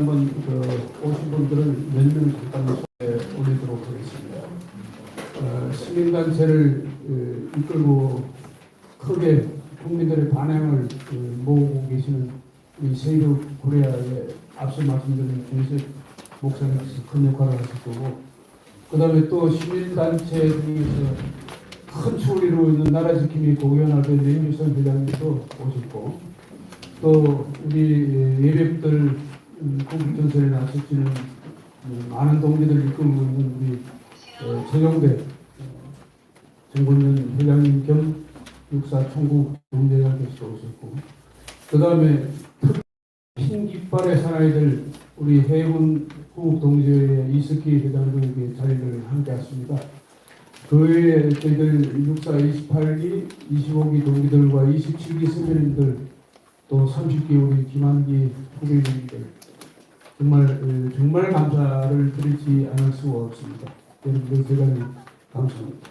한번 오신 분들을 몇 명 잠깐 소개해 올리도록 하겠습니다. 시민단체를 이끌고 크게 국민들의 반향을 모으고 계시는 우리 세이브 코리아의 앞서 말씀드린 김희석 목사님께서 큰 역할을 하실 거고, 그 다음에 또 시민단체 중에서 큰 축을 이루고 있는 나라지킴이 고위원회의 윤유선 회장님도 오셨고, 또 우리 예배들 국립전선에 나서시는 많은 동지들을 이끌고 있는 우리 최경대 정권전 회장님 겸 육사 총국 동대장께서 오셨고, 그 다음에 흰 깃발의 사나이들 우리 해군 후국 동지회 이스키 회장도 이렇게 자리를 함께 하십니다. 그 외에 저희들 육사 28기, 25기 동기들과 27기 선배님들, 또 30기 우리 김한기 후배님들, 정말 감사를 드리지 않을 수가 없습니다. 여러분들 대단히 감사합니다.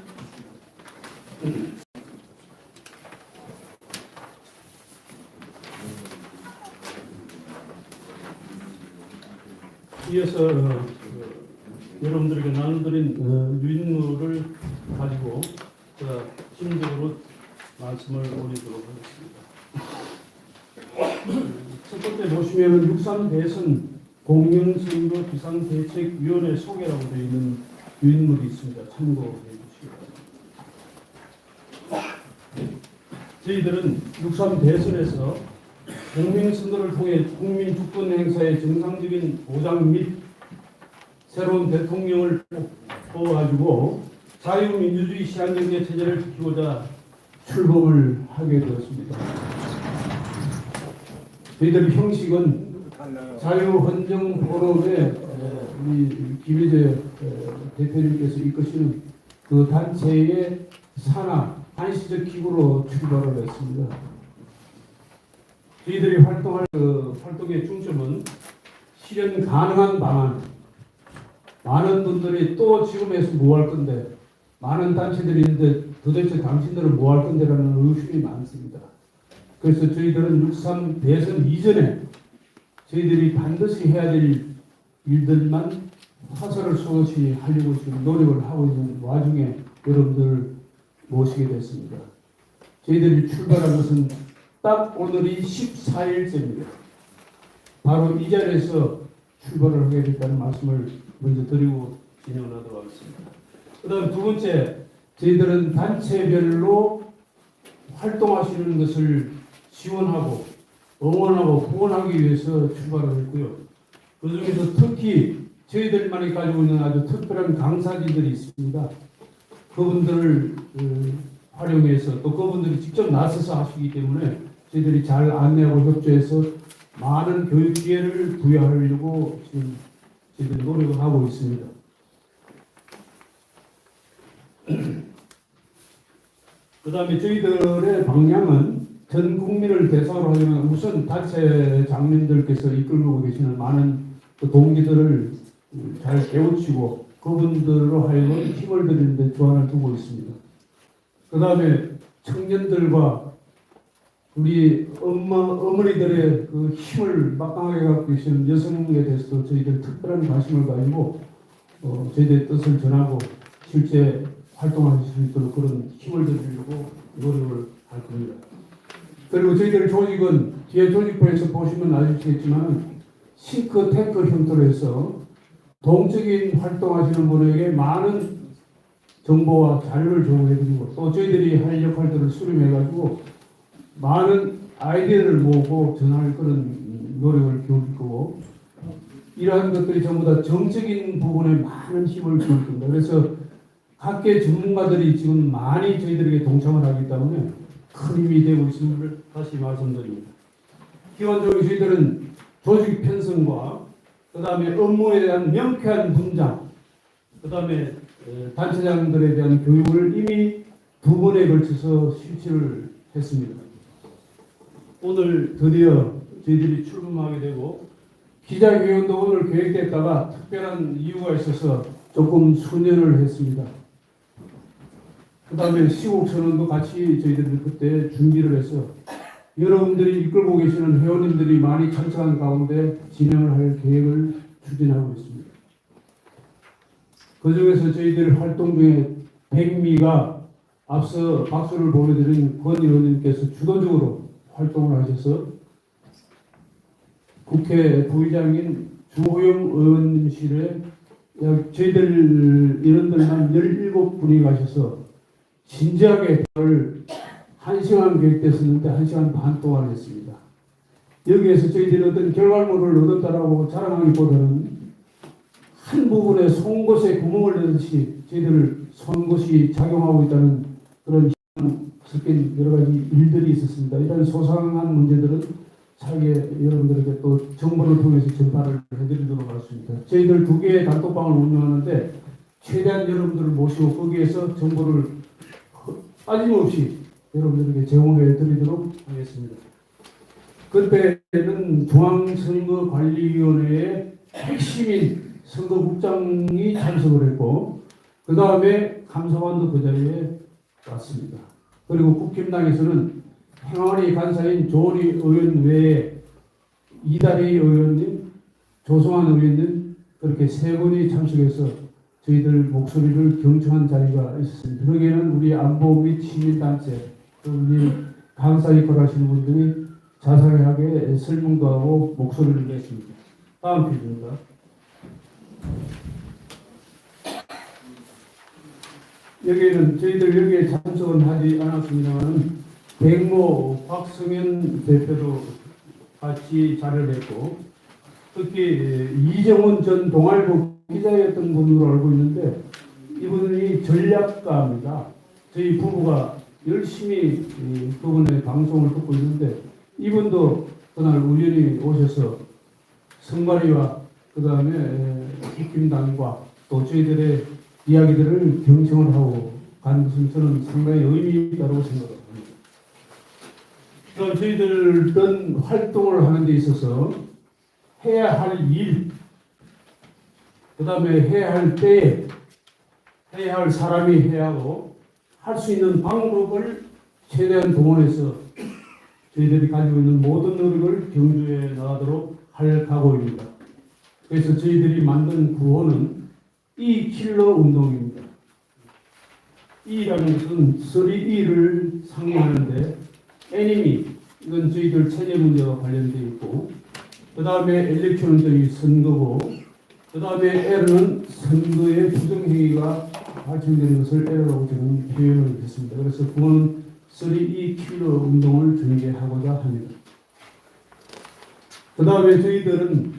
이어서 여러분들에게 나눠드린 유인물을 가지고 제가 심적으로 말씀을 올리도록 하겠습니다. 첫 번째 보시면 63 대선 공영선거 비상대책위원회 소개라고 되어 있는 유인물이 있습니다. 참고해 주시기 바랍니다. 저희들은 63 대선에서 공명선거를 통해 국민 주권 행사의 정상적인 보장 및 새로운 대통령을 뽑아가지고 자유민주주의 시한경제 체제를 지키고자 출범을 하게 되었습니다. 저희들 형식은 자유헌정포럼의 우리 김희재 대표님께서 이끄시는 그 단체의 산하 한시적 기구로 출발을 했습니다. 저희들이 활동할 활동의 중점은 실현 가능한 방안, 많은 분들이 또 지금에서 뭐 할 건데, 많은 단체들이 있는데 도대체 당신들은 뭐 할 건데라는 의심이 많습니다. 그래서 저희들은 63 대선 이전에 저희들이 반드시 해야 될 일들만 화살을 쏘듯이 하려고 지금 노력을 하고 있는 와중에 여러분들 모시게 됐습니다. 저희들이 출발한 것은 딱 오늘이 14일째입니다. 바로 이 자리에서 출발을 하게 됐다는 말씀을 먼저 드리고 진행을 하도록 하겠습니다. 그 다음 두 번째, 저희들은 단체별로 활동하시는 것을 지원하고 응원하고 후원하기 위해서 출발을 했고요. 그 중에서 특히 저희들만이 가지고 있는 아주 특별한 강사진들이 있습니다. 그분들을 활용해서 또 그분들이 직접 나서서 하시기 때문에 저희들이 잘 안내하고 협조해서 많은 교육 기회를 부여하려고 지금 저희들이 노력을 하고 있습니다. 그 다음에 저희들의 방향은 전 국민을 대상으로 하려면 우선 단체 장님들께서 이끌고 계시는 많은 그 동기들을 잘 깨우치고 그분들로 하여금 힘을 드리는 데 주안을 두고 있습니다. 그 다음에 청년들과 우리 어머니들의 그 힘을 막강하게 갖고 계시는 여성에 대해서도 저희들 특별한 관심을 가지고 저희들의 뜻을 전하고 실제 활동하실 수 있도록 그런 힘을 드리려고 노력을 할 겁니다. 그리고 저희들 조직은 뒤에 조직표에서 보시면 아시겠지만 싱크탱크 형태로 해서 동적인 활동하시는 분에게 많은 정보와 자료를 제공해드리고 또 저희들이 할 역할들을 수렴해가지고 많은 아이디어를 모으고 전할 그런 노력을 기울일 거고, 이러한 것들이 전부 다 정적인 부분에 많은 힘을 줄 겁니다. 그래서 각계 전문가들이 지금 많이 저희들에게 동참을 하기 때문에 큰 힘이 되고 있음을 다시 말씀드립니다. 기본적으로 저희들은 조직 편성과 그 다음에 업무에 대한 명쾌한 분장, 그 다음에 단체장들에 대한 교육을 이미 2번에 걸쳐서 실시를 했습니다. 오늘 드디어 저희들이 출범하게 되고, 기자회견도 오늘 계획됐다가 특별한 이유가 있어서 조금 수년을 했습니다. 그 다음에 시국선언도 같이 저희들이 그때 준비를 해서 여러분들이 이끌고 계시는 회원님들이 많이 참석한 가운데 진행을 할 계획을 추진하고 있습니다. 그 중에서 저희들 활동 중에 백미가 앞서 박수를 보내드린 권 의원님께서 주도적으로 활동을 하셔서 국회 부의장인 주호영 의원님실에 저희들 인원들만 17분이 가셔서 진지하게 대화를 1시간 계획됐었는데 1시간 반 동안 했습니다. 여기에서 저희들이 어떤 결과물을 얻었다라고 자랑하기보다는 한 부분에 송곳에 구멍을 내듯이 저희들을 송곳이 작용하고 있다는 그런 섞인 여러 가지 일들이 있었습니다. 이런 소상한 문제들은 차후에 여러분들에게 또 정보를 통해서 전파를 해드리도록 하겠습니다. 저희들 2개의 단톡방을 운영하는데 최대한 여러분들을 모시고 거기에서 정보를 빠짐없이 여러분들에게 제공해 드리도록 하겠습니다. 그때는 중앙선거관리위원회의 핵심인 선거국장이 참석을 했고 그 다음에 감사관도 그 자리에 왔습니다. 그리고 국힘당에서는 행안위 간사인 조은희 의원 외에 이다리 의원님, 조성환 의원님 그렇게 3분이 참석해서 저희들 목소리를 경청한 자리가 있었습니다. 거기에는 우리 안보 및 시민단체, 우리 강사 역할을 하시는 분들이 자세하게 설명도 하고 목소리를 냈습니다. 다음 페이지입니다. 여기는 저희들 여기에 참석은 하지 않았습니다만 백모 곽성현 대표도 같이 자료를 했고 특히 이정훈 전 동아일보 기자였던 분으로 알고 있는데 이분이 전략가입니다. 저희 부부가 열심히 그분의 방송을 듣고 있는데 이분도 그날 우연히 오셔서 선관위와 그 다음에 국힘당과 또 저희들의 이야기들을 경청을 하고 간 것은 저는 상당히 의미 있다고 생각합니다. 그럼 저희들은 활동을 하는 데 있어서 해야 할 일, 그 다음에 해야 할 때에 해야 할 사람이 해야 하고 할 수 있는 방법을 최대한 동원해서 저희들이 가지고 있는 모든 노력을 경주에 나가도록 할 각오입니다. 그래서 저희들이 만든 구호는 킬러 운동입니다. E라는 것은 3E를 상징하는데 enemy, 이건 저희들 체제 문제와 관련되어 있고 그 다음에 엘렉션은 저희 선거고 그 다음에 L은 선거의 부정행위가 발생되는 것을 L이라고 저는 표현을 했습니다. 그래서 그거는 3E 킬러 운동을 전개하고자 합니다. 그 다음에 저희들은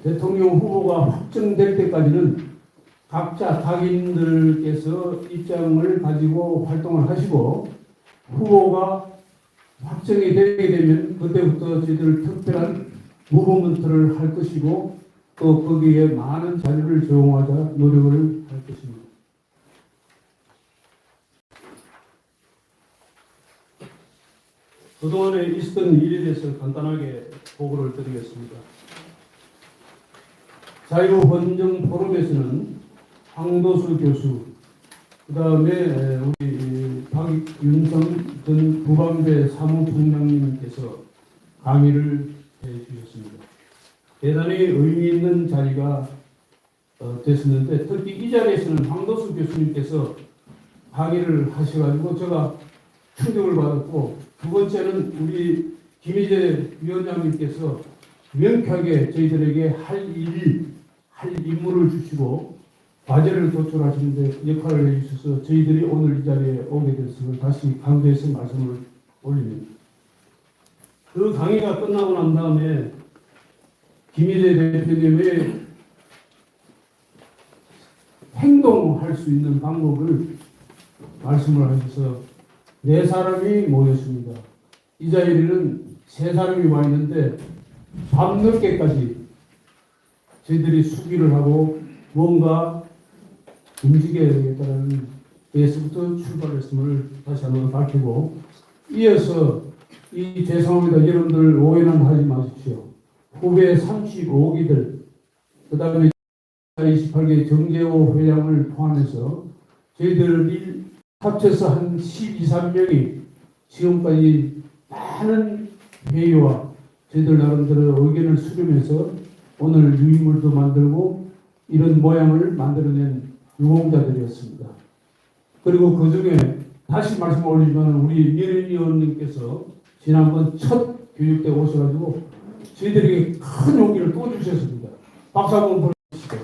대통령 후보가 확정될 때까지는 각자 각인들께서 입장을 가지고 활동을 하시고 후보가 확정이 되게 되면 그때부터 저희들 특별한 무브먼트를 할 것이고 또 거기에 많은 자료를 제공하자 노력을 할 것입니다. 그동안에 있었던 일에 대해서 간단하게 보고를 드리겠습니다. 자유헌정 포럼에서는 황도수 교수, 그 다음에 우리 박윤성 전 부방대 사무총장님께서 강의를 해주셨습니다. 대단히 의미 있는 자리가 됐었는데 특히 이 자리에서는 황도수 교수님께서 강의를 하셔가지고 제가 충격을 받았고 두 번째는 우리 김희재 위원장님께서 명쾌하게 저희들에게 할 임무를 주시고 과제를 도출하시는데 역할을 해주셔서 저희들이 오늘 이 자리에 오게 됐음을 다시 강조해서 말씀을 올립니다. 그 강의가 끝나고 난 다음에 김희재 대표님의 행동할 수 있는 방법을 말씀을 하셔서 4사람이 모였습니다. 이 자리에는 3사람이 와 있는데 밤늦게까지 저희들이 수기를 하고 뭔가 움직여야 되겠다는 데서부터 출발했음을 다시 한번 밝히고 이어서 죄송합니다. 여러분들 오해는 하지 마십시오. 후배 35기들 그 다음에 28개 정재호 회장을 포함해서 저희들이 합쳐서 한 12, 13명이 지금까지 많은 회의와 저희들 나름대로 의견을 수렴해서 오늘 유인물도 만들고 이런 모양을 만들어낸 유공자들이었습니다. 그리고 그 중에 다시 말씀 올리지만 우리 민은 의원님께서 지난번 첫 교육 때 오셔가지고 저희들에게 큰 용기를 또 주셨습니다. 박수 한번 보내주시죠.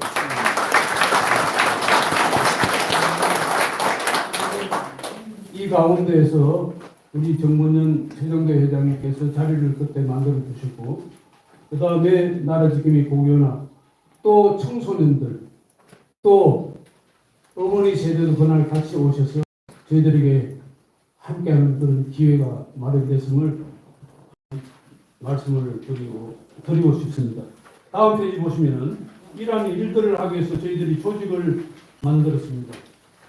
이 가운데에서 우리 정문현 최정대 회장님께서 자리를 그때 만들어 주셨고, 그 다음에 나라지킴이 공연화, 또 청소년들, 또 어머니 세대도 그날 같이 오셔서 저희들에게 함께하는 그런 기회가 마련됐음을 말씀을 드리고 싶습니다. 다음 페이지 보시면은 이러한 일들을 하기 위해서 저희들이 조직을 만들었습니다.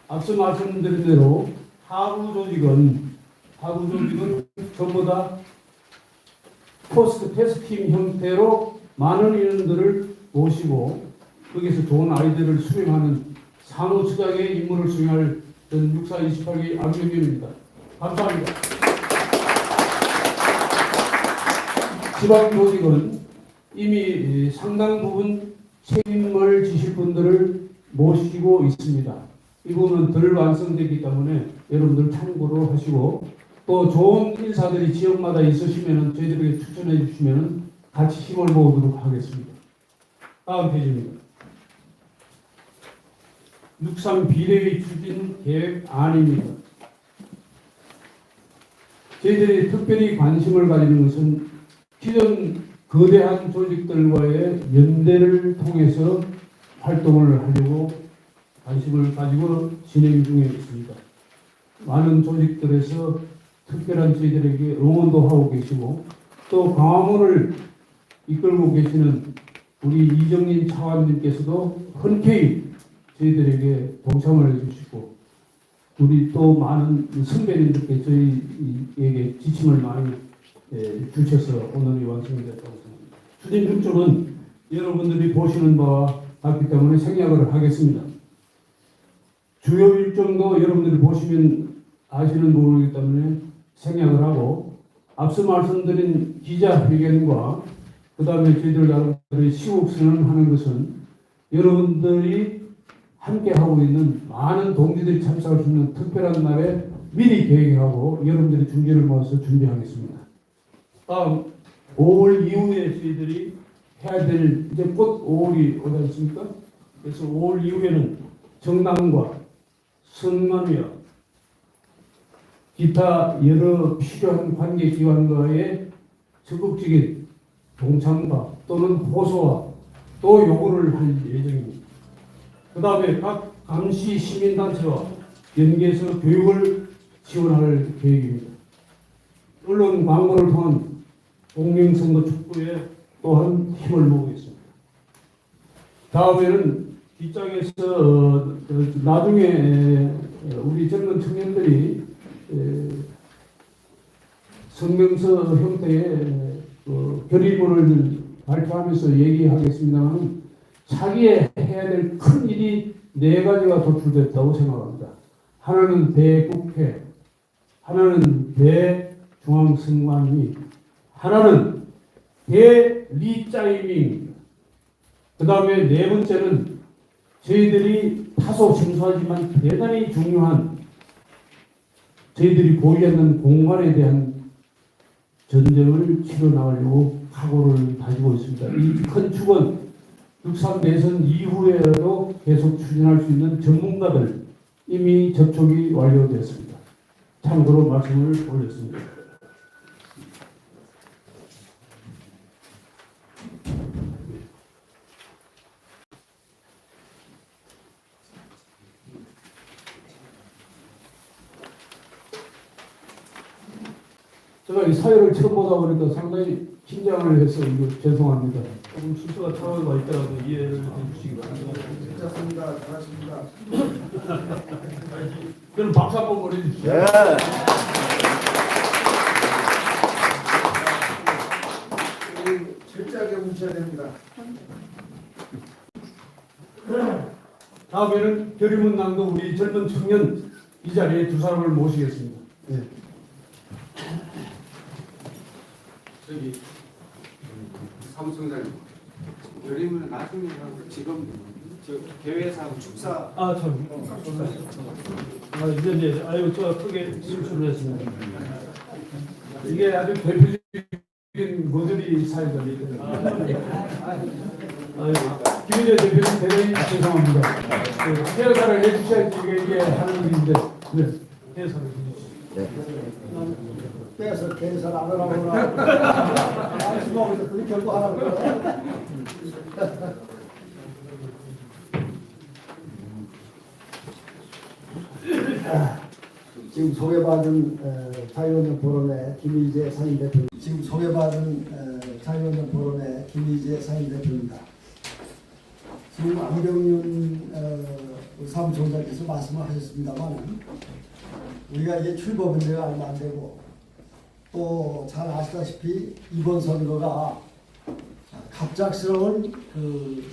앞서 말씀드린 대로 하부 조직은 전부 다 포스트 테스트팀 형태로 많은 인원들을 모시고 거기서 좋은 아이디어를 수렴하는 사무처장의 임무를 수행할 전 6428기 안명균입니다. 감사합니다. 지방 조직은 이미 상당 부분 책임을 지실 분들을 모시고 있습니다. 이 부분은 덜 완성되기 때문에 여러분들 참고로 하시고, 또 좋은 인사들이 지역마다 있으시면 저희들에게 추천해 주시면 같이 힘을 모으도록 하겠습니다. 다음 페이지입니다. 63 비례의 추진 계획안입니다. 저희들이 특별히 관심을 가지는 것은 기존 거대한 조직들과의 연대를 통해서 활동을 하려고 관심을 가지고 진행 중에 있습니다. 많은 조직들에서 특별한 저희들에게 응원도 하고 계시고, 또 광화문을 이끌고 계시는 우리 이정린 차관님께서도 흔쾌히 저희들에게 동참을 해주시고, 우리 또 많은 선배님들께 저희에게 지침을 많이 주셔서 오늘이 완성이 됐다고 생각합니다. 추진 일정은 여러분들이 보시는 바와 같기 때문에 생략을 하겠습니다. 주요 일정도 여러분들이 보시면 아시는 부분이기 때문에 생략을 하고, 앞서 말씀드린 기자회견과 그 다음에 저희들 나름대로의 시국선언하는 것은 여러분들이 함께 하고 있는 많은 동지들이 참석할 수 있는 특별한 날에 미리 계획하고 여러분들이 준비를 모아서 준비하겠습니다. 다음 5월 이후에 저희들이 해야 될, 이제 곧 5월이 오지 않습니까? 그래서 5월 이후에는 정당과 선관위와 기타 여러 필요한 관계기관과의 적극적인 동참과 또는 호소와 또 요구를 할 예정입니다. 그 다음에 각 감시 시민단체와 연계해서 교육을 지원할 계획입니다. 언론 광고를 통한 공명선거 촉구에 또한 힘을 모으겠습니다. 다음에는 뒷장에서 나중에 우리 젊은 청년들이 성명서 형태의 결의문을 발표하면서 얘기하겠습니다만, 자기의 해야 될 큰 일이 4가지가 도출됐다고 생각합니다. 하나는 대국회, 하나는 대중앙선관위, 하나는 대리짜이밍입니다. 그 다음에 4번째는 저희들이 다소 생소하지만 대단히 중요한 저희들이 보이지 않는 공간에 대한 전쟁을 치러나가려고 각오를 다지고 있습니다. 이 큰 축은 63 대선 이후에도 계속 추진할 수 있는 전문가들 이미 접촉이 완료되었습니다. 참고로 말씀을 올렸습니다. 제가 이 사회를 처음 보다 보니까 상당히 긴장을 해서 이거 죄송합니다. 조금 순서가 차이가 있더라도 이해를 해주시기 바랍니다. 괜찮습니다. 잘하십니다. 그럼 박수 한번 보내주십시오. 네. 철저하게 뭉쳐야 됩니다. 다음에는 결의문 낭독 우리 젊은 청년 이 자리에 2 사람을 모시겠습니다. 네. 저기 사무총장님 여림은 나중에 하고 지금 저 개회사하고 축사 이제 아유 저 크게 실수를 했습니다. 이게 아주 대표적인 모델이 사회자입니다. 김인재 대표님 대단히 죄송합니다. 해설을 해주셔야지 이게 하는 일인데 해설을 해주시죠. 빼서 계산 안 하라고 그러나 수고하고 그렇게 결국 하라고 그러나 지금 소개받은 자유원전 포럼의 김희재 상임대표 지금 소개받은 자유원전 포럼의 김희재 상임대표입니다. 지금 안병윤 사무총장께서 말씀을 하셨습니다만 우리가 이제 출범 문제가 얼마 안 되고 또 잘 아시다시피 이번 선거가 갑작스러운 그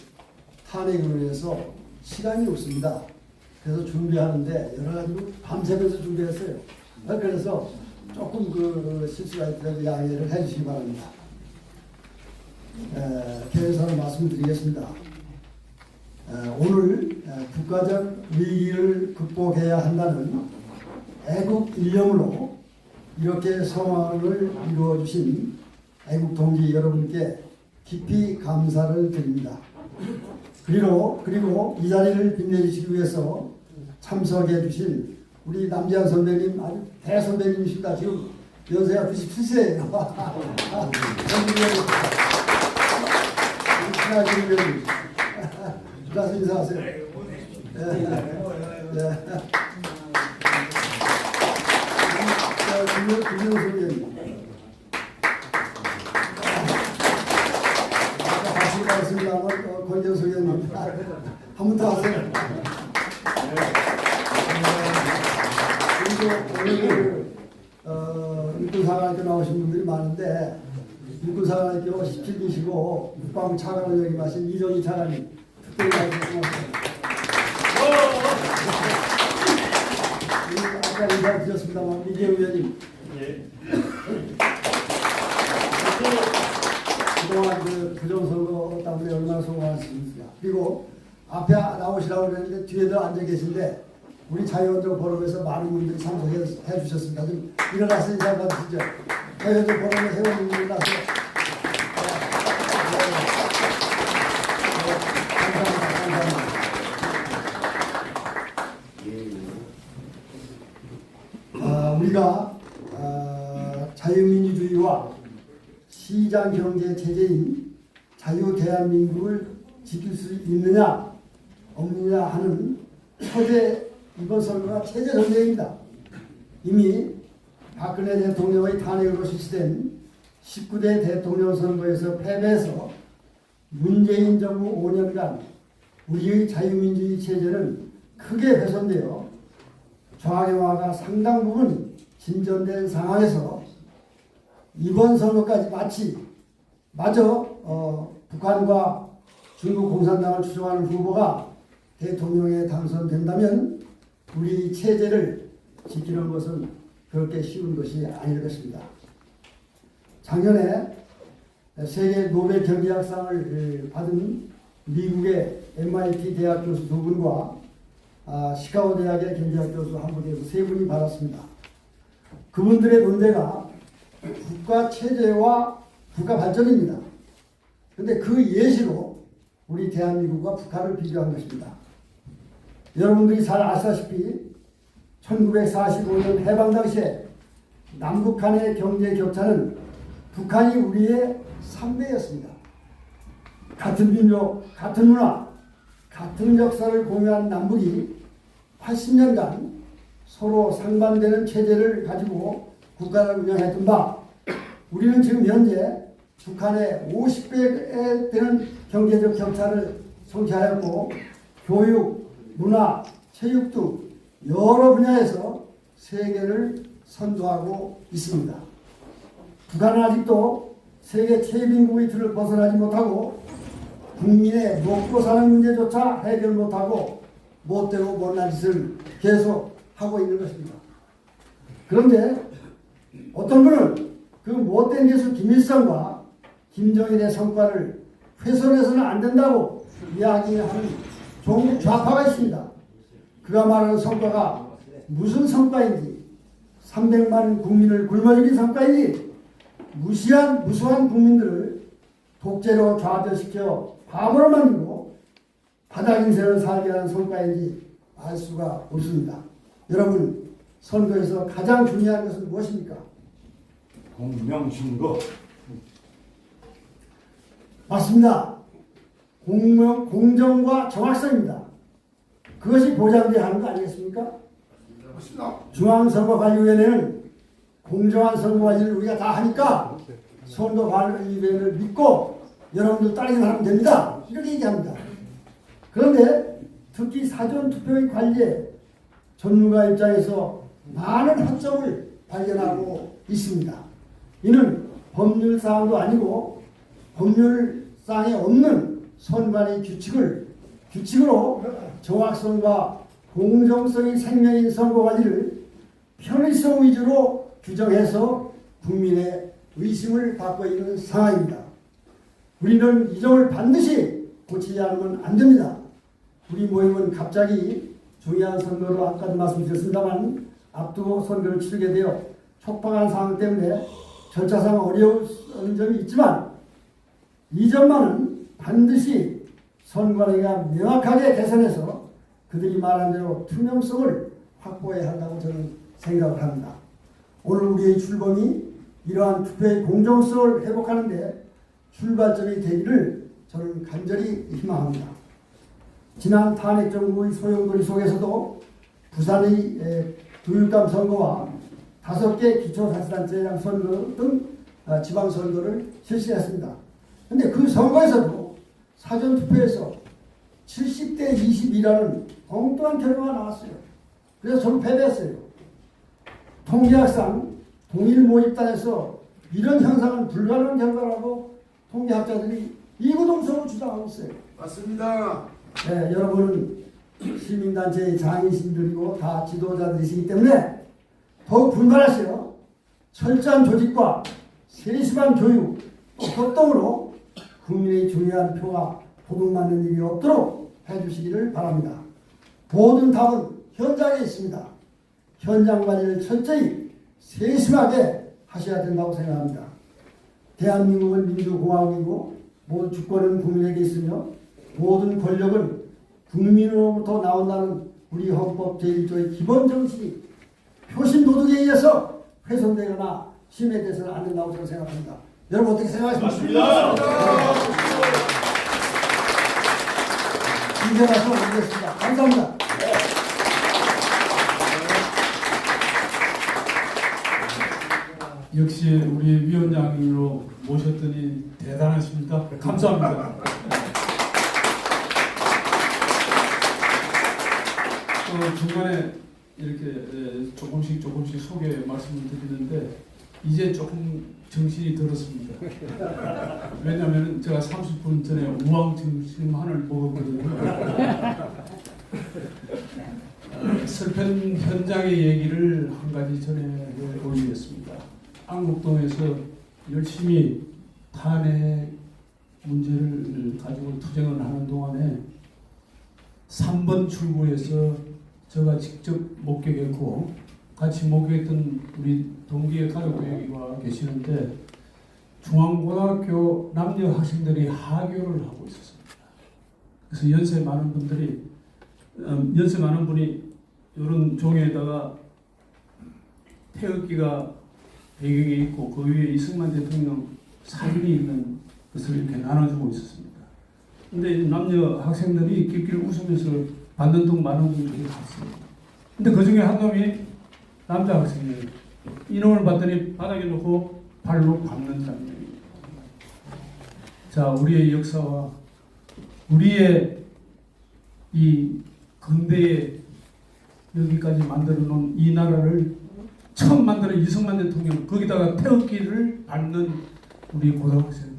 탄핵으로 인해서 시간이 없습니다. 그래서 준비하는데 여러 가지로 밤새면서 준비했어요. 그래서 조금 그 실수가 있더라도 양해를 해주시기 바랍니다. 개회사로 말씀드리겠습니다. 오늘 국가적 위기를 극복해야 한다는 애국 일념으로 이렇게 성황을 이루어 주신 애국 동지 여러분께 깊이 감사를 드립니다. 그리고 이 자리를 빛내주시기 위해서 참석해 주신 우리 남재환 선배님 아주 대선배님이십니다. 지금 연세가 97세예요. 가서 인사하세요. 김영 선배님. 다시 가겠습니다. 권정석 의원님. 한 번 더 하세요. 그리고 오늘 육군사관학교 나오신 분들이 많은데 육군사관학교 17기시고 국방 차관을 역임하신 이정희 차관님 특별히 나오셨습니다. 아까 인사드렸습니다만 이재우 의원님. 그동안 그 부정선거 때문에 얼마나 수고하셨습니까? 그리고 앞에 나오시라고 그랬는데 뒤에도 앉아 계신데 우리 자유원전 포럼에서 많은 분들이 참석해 주셨습니다. 좀 일어나서 인사 받으시죠. 자유원전 포럼의 회원님들 일어나서 감사합니다. 우리가 자유민주주의와 시장 경제 체제인 자유 대한민국을 지킬 수 있느냐 없느냐 하는 이번 선거가 체제 전쟁입니다. 이미 박근혜 대통령의 탄핵으로 실시된 19대 대통령 선거에서 패배해서 문재인 정부 5년간 우리의 자유민주주의 체제는 크게 훼손되어 좌경화가 상당 부분 진전된 상황에서 이번 선거까지 마저 북한과 중국 공산당을 추종하는 후보가 대통령에 당선된다면 우리 체제를 지키는 것은 그렇게 쉬운 것이 아닐 것입니다. 작년에 세계 노벨 경제학상을 받은 미국의 MIT 대학 교수 2분과 시카고 대학의 경제학 교수 한 분에서 3분이 받았습니다. 그분들의 논대가 국가 체제와 국가 발전입니다. 그런데 그 예시로 우리 대한민국과 북한을 비교한 것입니다. 여러분들이 잘 아시다시피 1945년 해방 당시에 남북 간의 경제 격차는 북한이 우리의 3배였습니다. 같은 민족, 같은 문화, 같은 역사를 공유한 남북이 80년간 서로 상반되는 체제를 가지고 국가를 운영했던 바 우리는 지금 현재 북한의 50배에 되는 경제적 격차를 성취하였고 교육, 문화, 체육 등 여러 분야에서 세계를 선도하고 있습니다. 북한은 아직도 세계 최빈국의 틀을 벗어나지 못하고 국민의 먹고 사는 문제조차 해결 못하고 못되고 못난 짓을 계속 하고 있는 것입니다. 그런데 어떤 분은 그 못된 개수 김일성과 김정일의 성과를 훼손해서는 안 된다고 이야기하는 종북 좌파가 있습니다. 그가 말하는 성과가 무슨 성과인지, 300만 국민을 굶어 죽인 성과인지, 무수한 국민들을 독재로 좌절시켜 바보로 만들고 바닥 인생을 살게 하는 성과인지 알 수가 없습니다. 여러분, 선거에서 가장 중요한 것은 무엇입니까? 공명신고. 맞습니다. 공정과 정확성입니다. 그것이 보장돼야 하는 거 아니겠습니까? 중앙선거관리위원회는 공정한 선거관리를 우리가 다 하니까 선거관리위원회를 믿고 여러분들 따르기만 하면 됩니다. 이렇게 얘기합니다. 그런데 특히 사전투표의 관리에 전문가 입장에서 많은 허점을 발견하고 있습니다. 이는 법률사항도 아니고 법률사항에 없는 선관위 규칙으로 정확성과 공정성이 생명인 선거관리를 편의성 위주로 규정해서 국민의 의심을 받고 있는 상황입니다. 우리는 이 점을 반드시 고치지 않으면 안 됩니다. 우리 모임은 갑자기 중요한 선거로 아까도 말씀드렸습니다만 앞두고 선거를 치르게 되어 촉박한 상황 때문에 절차상 어려운 점이 있지만 이 점만은 반드시 선관위가 명확하게 개선해서 그들이 말한 대로 투명성을 확보해야 한다고 저는 생각을 합니다. 오늘 우리의 출범이 이러한 투표의 공정성을 회복하는 데 출발점이 되기를 저는 간절히 희망합니다. 지난 탄핵 정부의 소용돌이 속에서도 부산의 교육감 선거와 5개 기초자치단체장 선거 등 지방선거를 실시했습니다. 그런데 그 선거에서도 사전투표에서 70대 22라는 엉뚱한 결과가 나왔어요. 그래서 저는 패배했어요. 통계학상 동일 모집단에서 이런 현상은 불가능한 결과라고 통계학자들이 이구동성으로 주장하고 있어요. 맞습니다. 네, 여러분은 시민단체의 장이신들이고 다 지도자들이시기 때문에 더욱 분발하시어 철저한 조직과 세심한 교육, 협동으로 국민의 중요한 표가 도둑맞는 일이 없도록 해주시기를 바랍니다. 모든 답은 현장에 있습니다. 현장 관리를 철저히 세심하게 하셔야 된다고 생각합니다. 대한민국은 민주공화국이고 모든 주권은 국민에게 있으며 모든 권력은 국민으로부터 나온다는 우리 헌법 제1조의 기본 정신이 표심 도덕에 의해서 훼손되거나 침해돼서는 안 된다고 저는 생각합니다. 여러분 어떻게 생각하십니까? 이제 와서 마치겠습니다. 감사합니다. 역시 우리 위원장님으로 모셨더니 대단하십니다. 감사합니다. 중간에 이렇게 조금씩 소개 말씀을 드리는데 이제 조금 정신이 들었습니다. 왜냐하면 제가 30분 전에 우왕증심한을 먹었거든요. 슬픈 현장의 얘기를 한 가지 전해 올리겠습니다. 안국동에서 열심히 탄핵 문제를 가지고 투쟁을 하는 동안에 3번 출구에서 제가 직접 목격했고 같이 목격했던 우리 동기의 가족들이 와 계시는데 중앙고등학교 남녀 학생들이 하교를 하고 있었습니다. 그래서 연세 많은 분이 이런 종이에다가 태극기가 배경에 있고 그 위에 이승만 대통령 사진이 있는 것을 이렇게 나눠주고 있었습니다. 근데 남녀 학생들이 낄낄 웃으면서 받는 둥 마는 둥 이렇게 갔습니다. 근데 그 중에 한 놈이 남자 학생이에요. 이놈을 봤더니 바닥에 놓고 발로 밟는 장면입니다. 자, 우리의 역사와 우리의 이 근대에 여기까지 만들어 놓은 이 나라를 처음 만드는 이승만 대통령 거기다가 태극기를 밟는 우리 고등학생.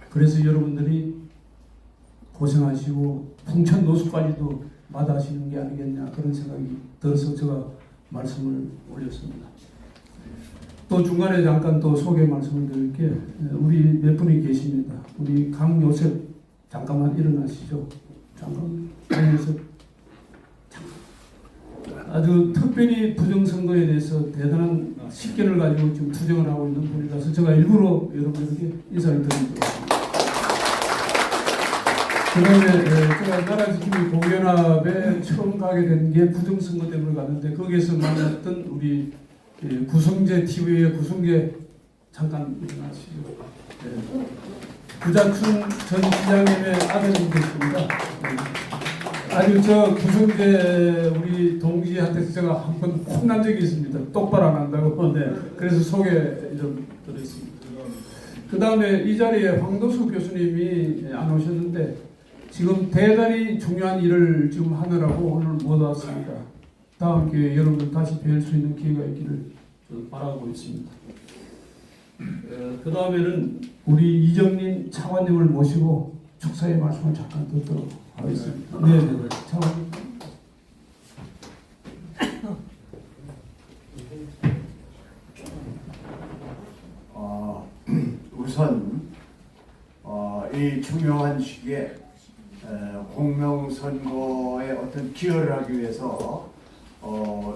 그래서 여러분들이 고생하시고 풍천 노숙까지도 마다하시는 게 아니겠냐 그런 생각이 들어서 제가 말씀을 올렸습니다. 또 중간에 잠깐 또 소개 말씀을 드릴게. 우리 몇 분이 계십니다. 우리 강요셉 잠깐만 일어나시죠. 잠깐 강요셉. 아주 특별히 부정선거에 대해서 대단한 식견을 가지고 지금 투쟁을 하고 있는 분이라서 제가 일부러 여러분들에게 인사를 드리도록 하겠습니다. 그 다음에 제가 나라지킴이 공연합에 처음 가게 된 게 부정선거 때문에 갔는데 거기에서 만났던 우리 구성재 TV의 구성재 잠깐 일어나시죠. 구자춘 전 시장님의 아드님 되십니다. 아주 저 구성재 우리 동지한테 제가 한 번 혼난 적이 있습니다. 똑바로 안 한다고. 네. 그래서 소개 좀 드렸습니다. 그 다음에 이 자리에 황도수 교수님이 안 오셨는데 지금 대단히 중요한 일을 지금 하느라고 오늘 못 왔습니다. 다음 기회에 여러분들 다시 뵐 수 있는 기회가 있기를 저는 바라고 있습니다. 그 다음에는 우리 이정민 차관님을 모시고 축사의 말씀을 잠깐 듣도록 하겠습니다. 네, 차관님. 우선 이 중요한 시기에 공명선거에 어떤 기여를 하기 위해서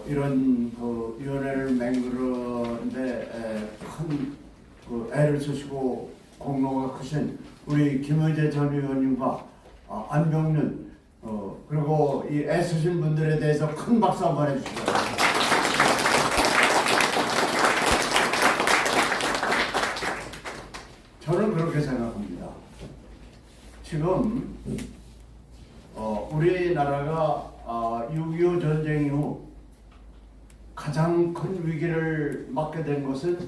이런 그 위원회를 맹그르는데 큰 그 애를 쓰시고 공로가 크신 우리 김의제 전 의원님과 안병윤 그리고 이 애쓰신 분들에 대해서 큰 박수 한번 해주시기 바랍니다. 저는 그렇게 생각합니다. 지금 우리나라가 6.25 전쟁 이후 가장 큰 위기를 맞게 된 것은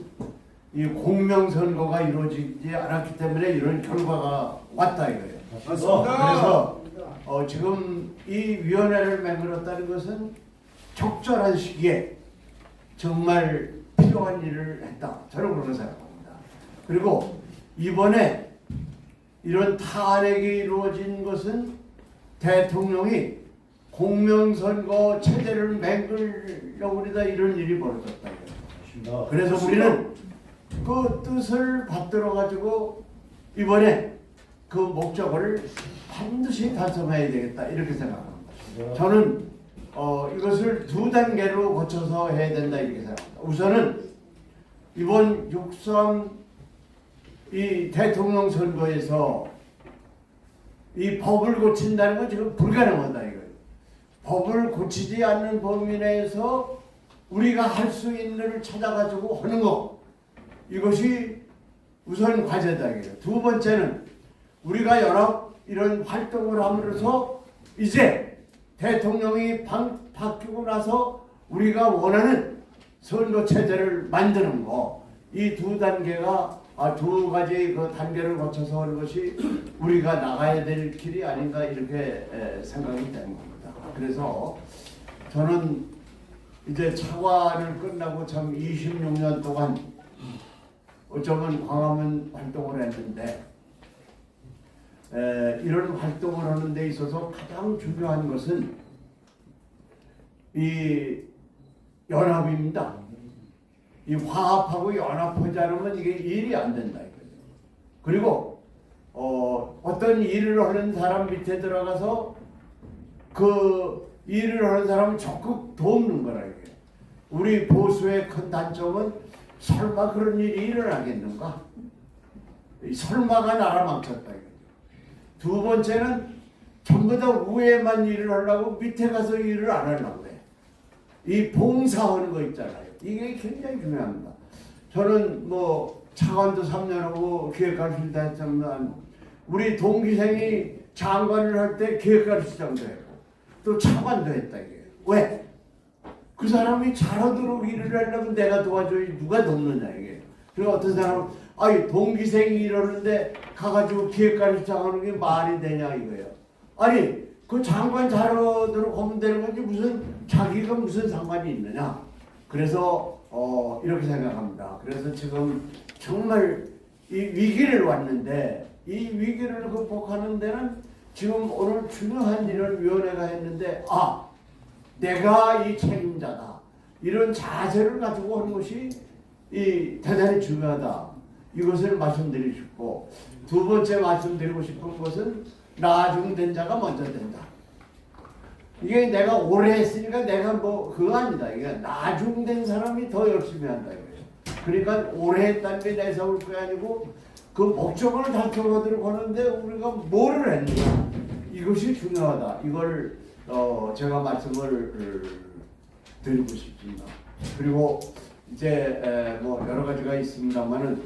이 공명선거가 이루어지지 않았기 때문에 이런 결과가 왔다 이거예요. 그래서 지금 이 위원회를 만들었다는 것은 적절한 시기에 정말 필요한 일을 했다. 저는 그렇게 생각합니다. 그리고 이번에 이런 탄핵이 이루어진 것은 대통령이 공명선거 체제를 맹글려고 그러다 이런 일이 벌어졌다. 그래서 우리는 그 뜻을 받들어 가지고 이번에 그 목적을 반드시 달성해야 되겠다 이렇게 생각합니다. 저는 이것을 두 단계로 거쳐서 해야 된다 이렇게 생각합니다. 우선은 이번 6.3 이 대통령 선거에서 이 법을 고친다는 건 지금 불가능하다 이거예요. 법을 고치지 않는 범위 내에서 우리가 할 수 있는 일을 찾아가지고 하는 거 이것이 우선 과제다 이거예요. 두 번째는 우리가 연합 이런 활동을 함으로써 이제 대통령이 바뀌고 나서 우리가 원하는 선거 체제를 만드는 거 이 두 단계가 두 가지 그 단계를 거쳐서 하는 것이 우리가 나가야 될 길이 아닌가 이렇게 생각이 되는 겁니다. 그래서 저는 이제 차관을 끝나고 참 26년 동안 어쩌면 광화문 활동을 했는데 이런 활동을 하는 데 있어서 가장 중요한 것은 이 연합입니다. 이 화합하고 연합하지 않으면 이게 일이 안 된다 이거죠. 그리고 어떤 일을 하는 사람 밑에 들어가서 그 일을 하는 사람을 적극 돕는 거라 이게. 우리 보수의 큰 단점은 설마 그런 일이 일어나겠는가? 설마가 나라 망쳤다 이거죠. 두 번째는 전부 다 위에만 일을 하려고 밑에 가서 일을 안 하려고 해. 이 봉사하는 거 있잖아요. 이게 굉장히 중요합니다. 저는 뭐 차관도 3년 하고 기획관실도 했지만 우리 동기생이 장관을 할 때 기획관실장도 했고 또 차관도 했다 이게. 왜? 그 사람이 잘하도록 일을 하려면 내가 도와줘야지 누가 돕느냐 이게. 그리고 어떤 사람은 아니 동기생이 이러는데 가가지고 기획관실장 하는 게 말이 되냐 이거예요. 아니 그 장관 잘하도록 하면 되는 건지 무슨 자기가 무슨 상관이 있느냐. 그래서 이렇게 생각합니다. 그래서 지금 정말 이 위기를 왔는데 이 위기를 극복하는 데는 지금 오늘 중요한 일을 위원회가 했는데 내가 이 책임자다. 이런 자세를 가지고 하는 것이 이 대단히 중요하다. 이것을 말씀드리고 싶고, 두 번째 말씀드리고 싶은 것은 나중된 자가 먼저 된다. 이게 내가 오래 했으니까 내가 뭐 그거 아니다. 이게 나중된 사람이 더 열심히 한다 이거예요. 그러니까 오래 했다는 게 내 세울 게 아니고 그 목적을 달성하도록 하는데 우리가 뭐를 했느냐, 이것이 중요하다. 이걸 제가 말씀을 드리고 싶습니다. 그리고 이제 뭐 여러 가지가 있습니다만은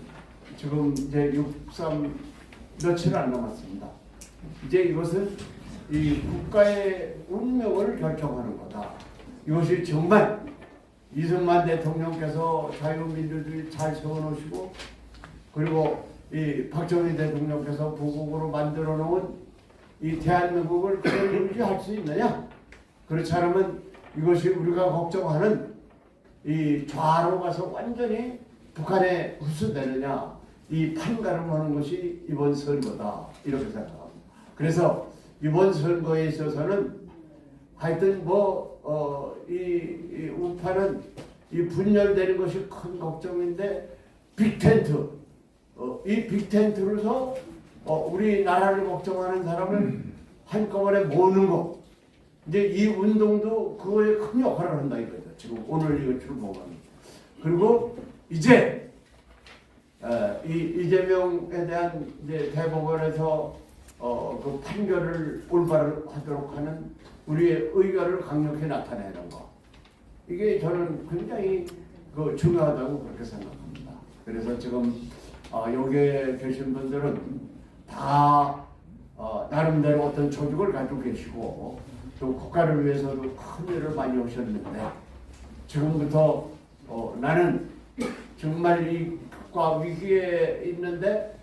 지금 이제 6.3 며칠 안 남았습니다. 이제 이것은 이 국가의 운명을 결정하는 거다. 이것이 정말 이승만 대통령께서 자유민주주의 잘 세워놓으시고, 그리고 이 박정희 대통령께서 부국으로 만들어 놓은 이 대한민국을 그대로 유지할 수 있느냐? 그렇지 않으면 이것이 우리가 걱정하는 이 좌로 가서 완전히 북한에 흡수되느냐, 이 판가름하는 것이 이번 선거다, 이렇게 생각합니다. 그래서 이번 선거에 있어서는 하여튼 이 우파는 이 분열되는 것이 큰 걱정인데, 빅텐트, 이 빅텐트로서 우리나라를 걱정하는 사람을 한꺼번에 모으는 거, 이제 이 운동도 그거에 큰 역할을 한다 이거죠. 지금 오늘 이거 출범하는. 그리고 이제 이재명에 대한 이제 대법원에서 그 판결을 올바로 하도록 하는 우리의 의견을 강력히 나타내는 거, 이게 저는 굉장히 중요하다고 그렇게 생각합니다. 그래서 지금 여기에 계신 분들은 다 나름대로 어떤 조직을 가지고 계시고 또 국가를 위해서도 큰 일을 많이 하셨는데, 지금부터 나는 정말 이 국가 위기에 있는데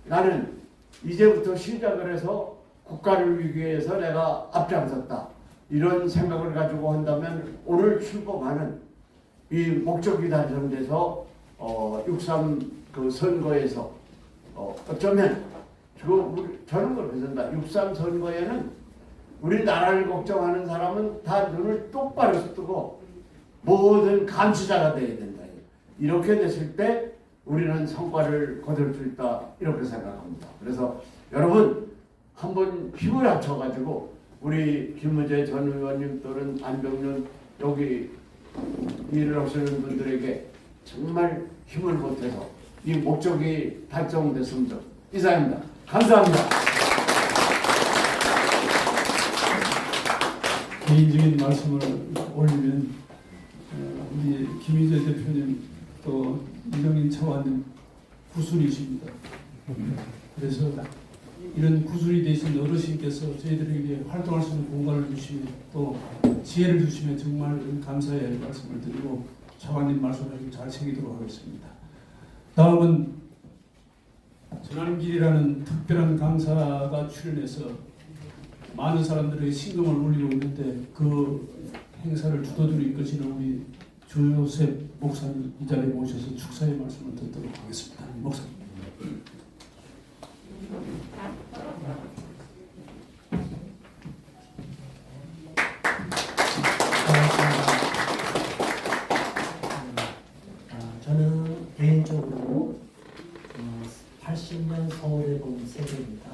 나는 이제부터 시작을 해서 국가를 위기에서 내가 앞장섰다, 이런 생각을 가지고 한다면 오늘 출범하는 이 목적이 달성돼서 6.3 그 선거에서 어쩌면 저는 그렇게 생각합니다. 6.3 선거에는 우리나라를 걱정하는 사람은 다 눈을 똑바로 뜨고 모든 감시자가 돼야 된다. 이렇게 됐을 때 우리는 성과를 거둘 수 있다, 이렇게 생각합니다. 그래서 여러분 한번 힘을 합쳐가지고 우리 김무재 전 의원님 또는 안병준 여기 일을 하시는 분들에게 정말 힘을 보태서 이 목적이 달성됐으면 좋겠습니다. 이상입니다. 감사합니다. 개인적인 말씀을 올리면 우리 김희재 대표님 또 이정인 차관님 구순이십니다. 그래서 이런 구순이 되신 어르신께서 저희들에게 활동할 수 있는 공간을 주시면 또 지혜를 주시면 정말 감사의 말씀을 드리고 차관님 말씀을 잘 챙기도록 하겠습니다. 다음은 전환길이라는 특별한 강사가 출연해서 많은 사람들에게 신금을 울리고 있는데 그 행사를 주도적으로 이끄시는 우리 조요셉 목사님 이 자리에 모셔서 축사의 말씀을 듣도록 하겠습니다. 목사님. 저는 개인적으로 80년 서울에 본 세대입니다.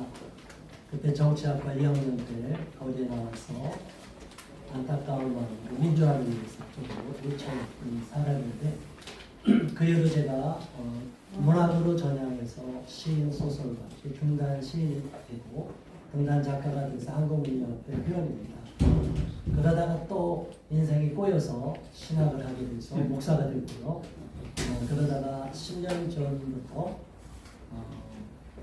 그때 정치학과 2학년 때 거기에 나와서 안타까운 마음으로 민주화를 위해서 요청했던 사람인데, 그 이후로 제가 문학으로 전향해서 시인, 소설가, 등단 시인이 되고 등단 작가가 돼서 한국민협회 회원입니다. 그러다가 또 인생이 꼬여서 신학을 하게 돼서 목사가 됐고요. 그러다가 10년 전부터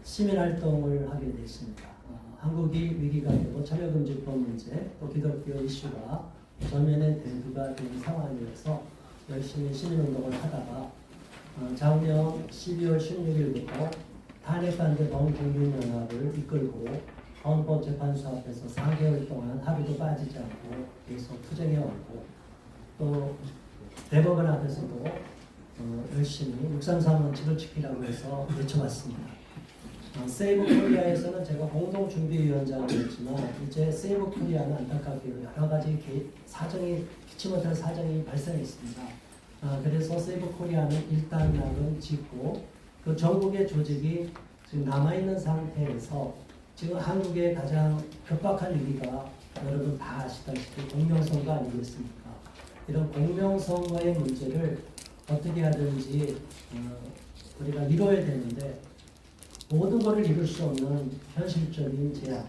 시민활동을 하게 됐습니다. 한국이 위기가 되고 참여금지법 문제, 또 기독교 이슈가 전면에 대두가 된 상황이어서 열심히 시민운동을 하다가 작년 12월 16일부터 탄핵반대 범국민연합을 이끌고 헌법재판소 앞에서 4개월 동안 하루도 빠지지 않고 계속 투쟁해왔고, 또 대법원 앞에서도 열심히 633 원칙을 지키라고 해서 외쳐왔습니다. 세이브 코리아에서는 제가 공동준비위원장이었지만 이제 세이브 코리아는 안타깝게도 여러 가지 사정이, 피치 못한 사정이 발생했습니다. 그래서 세이브 코리아는 일단락은 짓고 그 전국의 조직이 지금 남아있는 상태에서 지금 한국의 가장 급박한 위기가 여러분 다 아시다시피 공명선거 아니겠습니까? 이런 공명선거의 문제를 어떻게 하든지 우리가 이뤄야 되는데 모든 것을 이룰 수 없는 현실적인 제약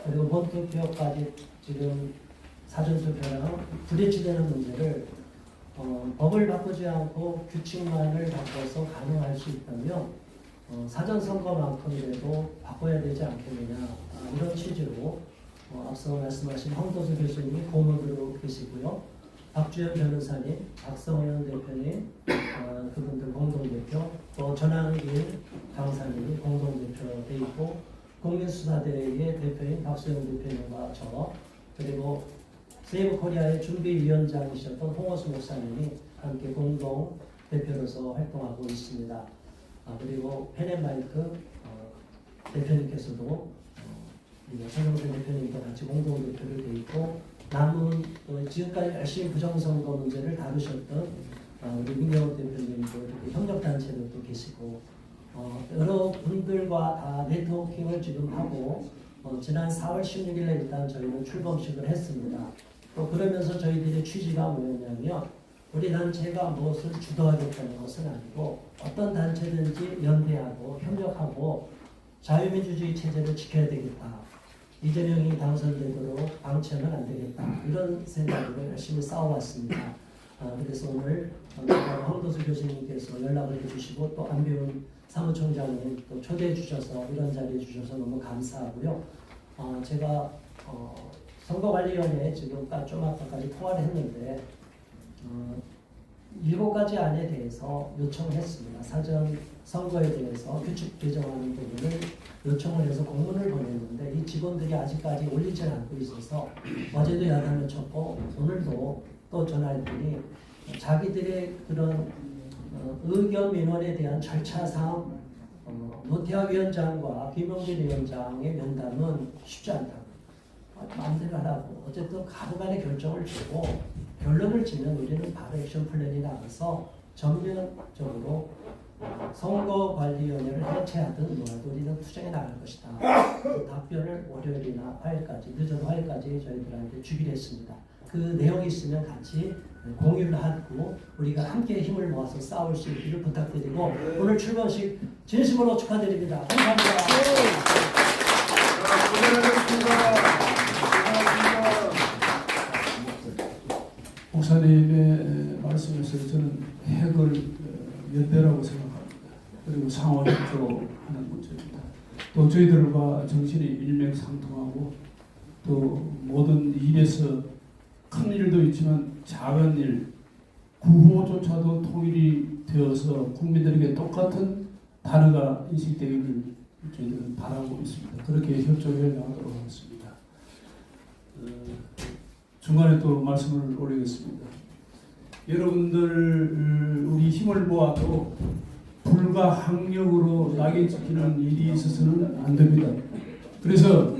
그리고 본투표까지 지금 사전투표랑 부대치되는 문제를 법을 바꾸지 않고 규칙만을 바꿔서 가능할 수 있다면 사전선거만큼이라도 바꿔야 되지 않겠느냐 이런 취지로 앞서 말씀하신 황도수 교수님이 고문으로 계시고요. 박주현 변호사님, 박성현 대표님, 그분들 공동대표, 또 전한길 강사님이 공동대표 돼 있고 국민수사대회의 대표인 박수영 대표님과 저 그리고 세이브 코리아의 준비위원장이셨던 홍호수 목사님이 함께 공동 대표로서 활동하고 있습니다. 그리고 펜앤마이크 대표님께서도 서정선 대표님과 같이 공동 대표를 돼 있고 남은 지금까지 열심히 부정선거 문제를 다루셨던 우리 민경호 대표님도 이렇게 협력단체들도 계시고 여러 분들과 다 네트워킹을 지금 하고 지난 4월 16일에 일단 저희는 출범식을 했습니다. 또 그러면서 저희들의 취지가 뭐였냐면 우리 단체가 무엇을 주도하겠다는 것은 아니고 어떤 단체든지 연대하고 협력하고 자유민주주의 체제를 지켜야 되겠다. 이재명이 당선되도록 방치하면 안 되겠다. 이런 생각으로 열심히 싸워왔습니다. 그래서 오늘 황도수 교수님께서 연락을 해주시고 또 안비훈 사무총장님 또 초대해 주셔서 이런 자리에 주셔서 너무 감사하고요. 제가 선거관리위원회에 지금 좀 아까까지 통화를 했는데 7가지 안에 대해서 요청을 했습니다. 사전 선거에 대해서 규칙 개정하는 부분을 요청을 해서 공문을 보냈는데 이 직원들이 아직까지 올리지 않고 있어서 어제도 야단을 쳤고 오늘도 또 전화했더니 자기들의 그런 의견 민원에 대한 절차상 노태학 위원장과 김용길 위원장의 면담은 쉽지 않다고 마음대로 하라고 어쨌든 가부간의 결정을 주고 결론을 지면 우리는 바로 액션 플랜이 나와서 전면적으로 선거관리위원회를 해체하든 뭐라도 우리는 투쟁해 나갈 것이다. 그 답변을 월요일이나 화요일까지 늦어도 화요일까지 저희들한테 주기로 했습니다. 그 내용이 있으면 같이 공유를 하고 우리가 함께 힘을 모아서 싸울 수 있기를 부탁드리고 오늘 출범식 진심으로 축하드립니다. 감사합니다. 목사님의 말씀에서 저는 핵을 연대라고 생각합니다. 그리고 상호협조하는 문제입니다. 또 저희들과 정신이 일맥상통하고 또 모든 일에서 큰 일도 있지만 작은 일, 구호조차도 통일이 되어서 국민들에게 똑같은 단어가 인식되기를 저희들은 바라고 있습니다. 그렇게 협조해 나가도록 하겠습니다. 중간에 또 말씀을 올리겠습니다. 여러분들 우리 힘을 모아도 불가항력으로 낙인 찍히는 일이 있어서는 안 됩니다. 그래서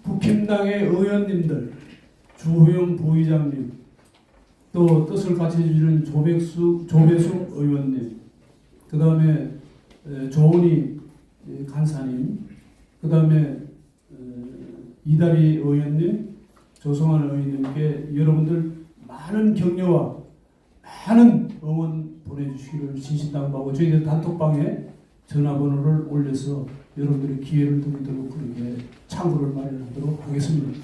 국힘당의 의원님들, 주호영 부의장님, 또 뜻을 같이 해주는 조배숙 의원님, 그 다음에 조은희 간사님, 그 다음에 이다리 의원님, 조성환 의원님께 여러분들 많은 격려와 많은 응원 보내주시기를 진심당부하고 저희들 단톡방에 전화번호를 올려서 여러분들이 기회를 드리도록 그렇게 창구를 마련하도록 하겠습니다.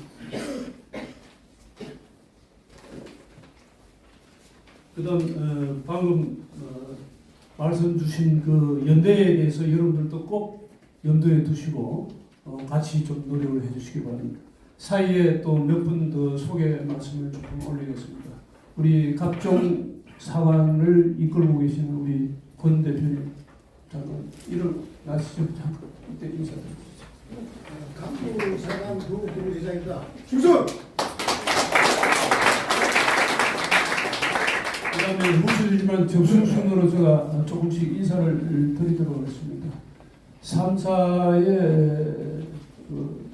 그다음 방금 말씀 주신 그 연대에 대해서 여러분들도 꼭 염두에 두시고 같이 좀 노력을 해주시기 바랍니다. 사이에 또 몇 분 더 소개 말씀을 조금 올리겠습니다. 우리 각종 사관을 이끌고 계시는 우리 권 대표님 잠깐 일어나시죠. 잠깐 이때 인사드리시죠. 강부 사관 부회장입니다. 충성! 그 다음에 무술이지만 접순순으로 제가 조금씩 인사를 드리도록 하겠습니다. 3사의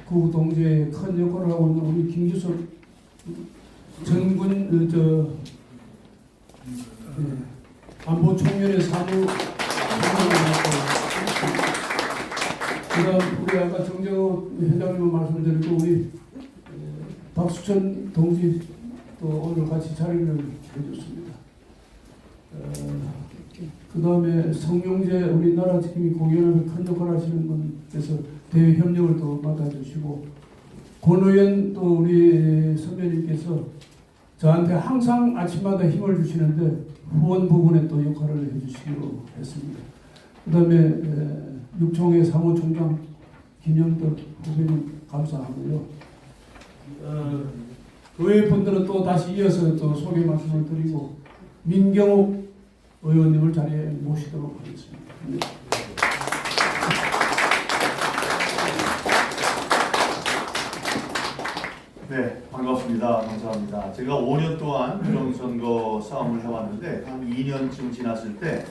그 동지에 큰 역할을 하고 있는 우리 김규석 전군 안보 총연의 사무 그다음 우리 아까 정재호 회장님 말씀을 드리고 우리 박수천 동지 또 오늘 같이 자리를 해줬습니다. 그 다음에 성용재 우리나라 지킴이 공연을 큰 역할을 하시는 분께서 대외 협력을 또 맡아주시고 권 의원 또 우리 선배님께서 저한테 항상 아침마다 힘을 주시는데 후원 부분에 또 역할을 해주시기로 했습니다. 그 다음에 육총회 사무총장 김영덕 후배님 감사하고요. 의회 분들은 또 다시 이어서 또 소개 말씀을 드리고 민경욱 의원님을 자리에 모시도록 하겠습니다. 네, 반갑습니다. 감사합니다. 제가 5년 동안 부정선거 싸움을 해왔는데 한 2년쯤 지났을 때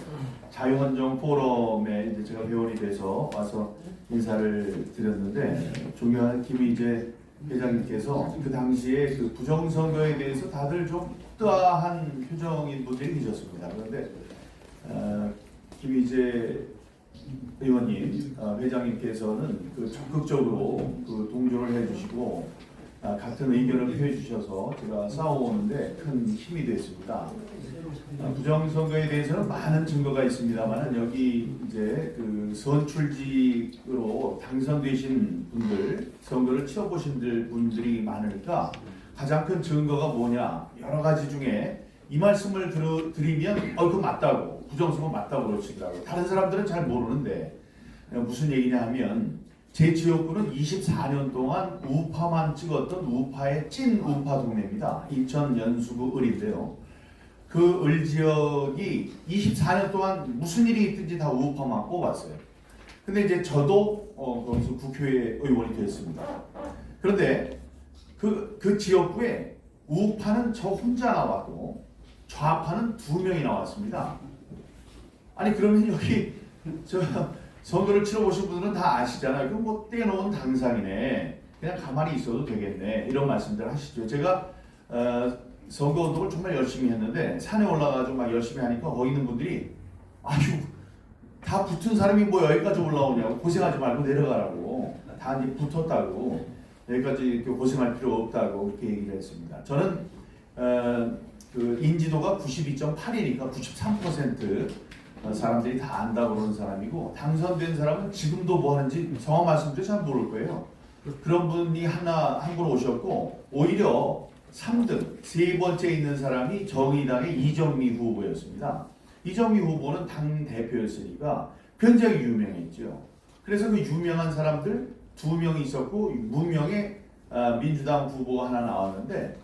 자유헌정 포럼에 이제 제가 회원이 돼서 와서 인사를 드렸는데 존경하는 김희재 회장님께서 그 당시에 그 부정선거에 대해서 다들 좀 뜨아한 표정인 분들이 계셨습니다. 그런데 김희재 의원님, 회장님께서는 그 적극적으로 그 동조를 해주시고 같은 의견을 표해 주셔서 제가 싸워오는데 큰 힘이 됐습니다. 부정선거에 대해서는 많은 증거가 있습니다만 여기 이제 그 선출직으로 당선되신 분들, 선거를 치러보신 분들이 많으니까 가장 큰 증거가 뭐냐, 여러 가지 중에 이 말씀을 드리면 그거 맞다고, 부정선거 맞다고 그러시더라고요. 다른 사람들은 잘 모르는데 무슨 얘기냐 하면 제 지역구는 24년 동안 우파만 찍었던 우파의 찐 우파 동네입니다. 인천 연수구 을인데요. 그 을 지역이 24년 동안 무슨 일이 있든지 다 우파만 뽑았어요. 근데 이제 저도 거기서 국회의 의원이 됐습니다. 그런데 그 지역구에 우파는 저 혼자 나왔고 좌파는 2명이 나왔습니다. 아니 그러면 여기 선거를 치러보신 분들은 다 아시잖아요. 이거 뭐 떼놓은 당상이네. 그냥 가만히 있어도 되겠네. 이런 말씀들 하시죠. 제가 선거운동을 정말 열심히 했는데 산에 올라가서 막 열심히 하니까 거기 있는 분들이 아유 다 붙은 사람이 뭐 여기까지 올라오냐고 고생하지 말고 내려가라고 다 이제 붙었다고 여기까지 고생할 필요 없다고 그렇게 얘기를 했습니다. 저는 그 인지도가 92.8이니까 93% 사람들이 다 안다고 그러는 사람이고 당선된 사람은 지금도 뭐 하는지 정확 말씀드려 잘 모를 거예요. 그런 분이 한 분 오셨고 오히려 3등 세 번째 있는 사람이 정의당의 이정미 후보였습니다. 이정미 후보는 당 대표였으니까 굉장히 유명했죠. 그래서 그 유명한 사람들 2명이 있었고 무명의 민주당 후보가 하나 나왔는데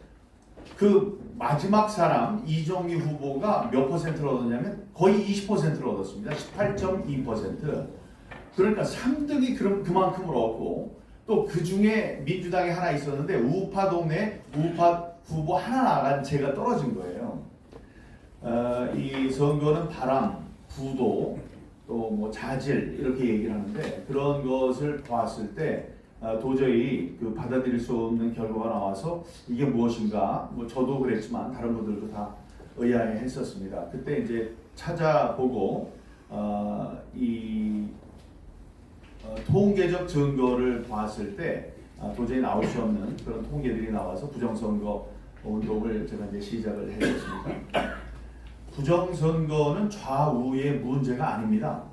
그 마지막 사람 이정미 후보가 몇 퍼센트를 얻었냐면 거의 20%를 얻었습니다. 18.2%. 그러니까 3등이 그만큼을 얻고 또 그 중에 민주당에 하나 있었는데 우파 동네 우파 후보 하나 나간 제가 떨어진 거예요. 이 선거는 바람, 부도, 또 뭐 자질 이렇게 얘기를 하는데 그런 것을 봤을 때 도저히 그 받아들일 수 없는 결과가 나와서 이게 무엇인가 뭐 저도 그랬지만 다른 분들도 다 의아해했었습니다. 그때 이제 찾아보고 이 통계적 증거를 봤을 때 도저히 나올 수 없는 그런 통계들이 나와서 부정선거 운동을 제가 이제 시작을 했습니다. 부정선거는 좌우의 문제가 아닙니다.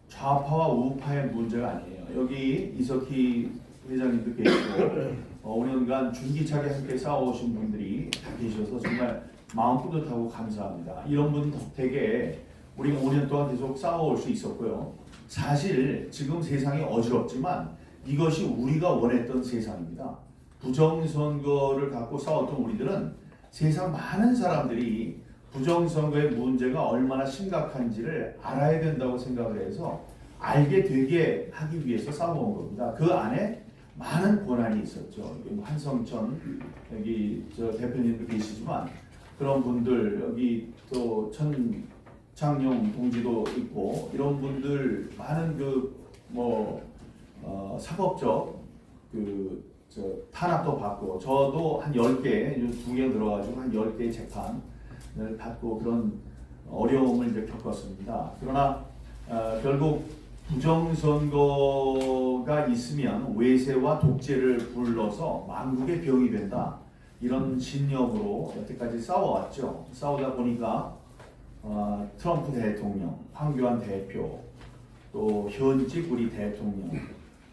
좌파와 우파의 문제가 아니에요. 여기 이석희 회장님도 계시고 5년간 줄기차게 함께 싸워오신 분들이 다 계셔서 정말 마음 뿌듯하고 감사합니다. 이런 분 덕택에 우리가 5년 동안 계속 싸워올 수 있었고요. 사실 지금 세상이 어지럽지만 이것이 우리가 원했던 세상입니다. 부정선거를 갖고 싸웠던 우리들은 세상 많은 사람들이 부정선거의 문제가 얼마나 심각한지를 알아야 된다고 생각을 해서 알게 되게 하기 위해서 싸워온 겁니다. 그 안에 많은 권한이 있었죠. 한성천 여기 저 대표님도 계시지만 그런 분들 여기 또 장용 동지도 있고 이런 분들 많은 사법적 탄압도 받고 저도 한 10개, 2개 들어가지고 한 10개의 재판을 받고 그런 어려움을 이제 겪었습니다. 그러나 결국 부정선거가 있으면 외세와 독재를 불러서 만국의 병이 된다. 이런 신념으로 여태까지 싸워왔죠. 싸우다 보니까 트럼프 대통령, 황교안 대표, 또 현직 우리 대통령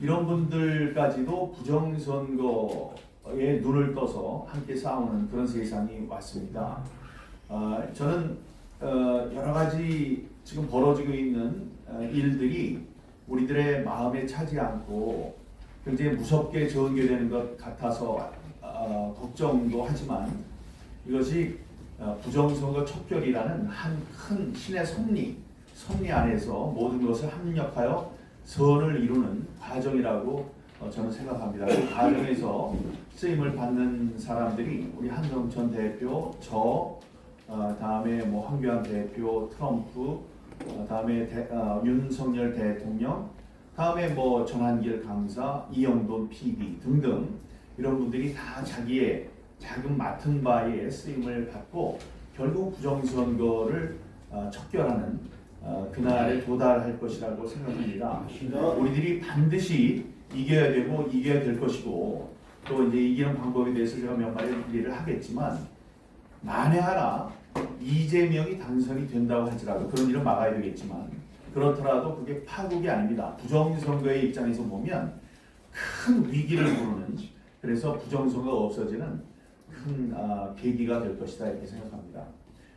이런 분들까지도 부정선거에 눈을 떠서 함께 싸우는 그런 세상이 왔습니다. 저는 여러 가지 지금 벌어지고 있는 일들이 우리들의 마음에 차지 않고 굉장히 무섭게 전개되는 것 같아서 걱정도 하지만 이것이 부정선거 척결이라는 한 큰 신의 섭리 안에서 모든 것을 합력하여 선을 이루는 과정이라고 저는 생각합니다. 그 과정에서 쓰임을 받는 사람들이 우리 한동천 대표, 다음에 뭐 황교안 대표, 트럼프, 다음에 윤석열 대통령, 다음에 뭐 전한길 강사, 이영돈 PD 등등 이런 분들이 다 자기의 자금 맡은 바에 쓰임을 받고 결국 부정선거를 척결하는 그날에 도달할 것이라고 생각합니다. 우리들이 반드시 이겨야 되고 이겨야 될 것이고 또 이제 이기는 방법에 대해서 제가 몇 마디 얘기를 하겠지만 만에 하나 이재명이 당선이 된다고 할지라도 그런 일은 막아야 되겠지만 그렇더라도 그게 파국이 아닙니다. 부정선거의 입장에서 보면 큰 위기를 부르는 그래서 부정선거가 없어지는 큰 계기가 될 것이다 이렇게 생각합니다.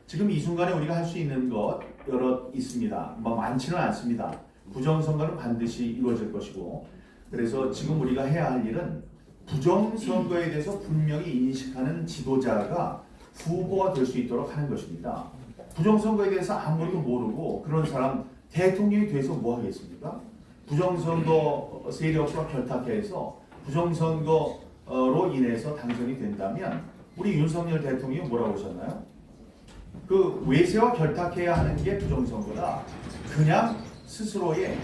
지금 이 순간에 우리가 할 수 있는 것 여러 있습니다. 뭐 많지는 않습니다. 부정선거는 반드시 이루어질 것이고 그래서 지금 우리가 해야 할 일은 부정선거에 대해서 분명히 인식하는 지도자가 후보가 될 수 있도록 하는 것입니다. 부정선거에 대해서 아무것도 모르고 그런 사람 대통령이 돼서 뭐 하겠습니까? 부정선거 세력과 결탁해서 부정선거로 인해서 당선이 된다면 우리 윤석열 대통령이 뭐라고 하셨나요? 그 외세와 결탁해야 하는 게 부정선거다. 그냥 스스로의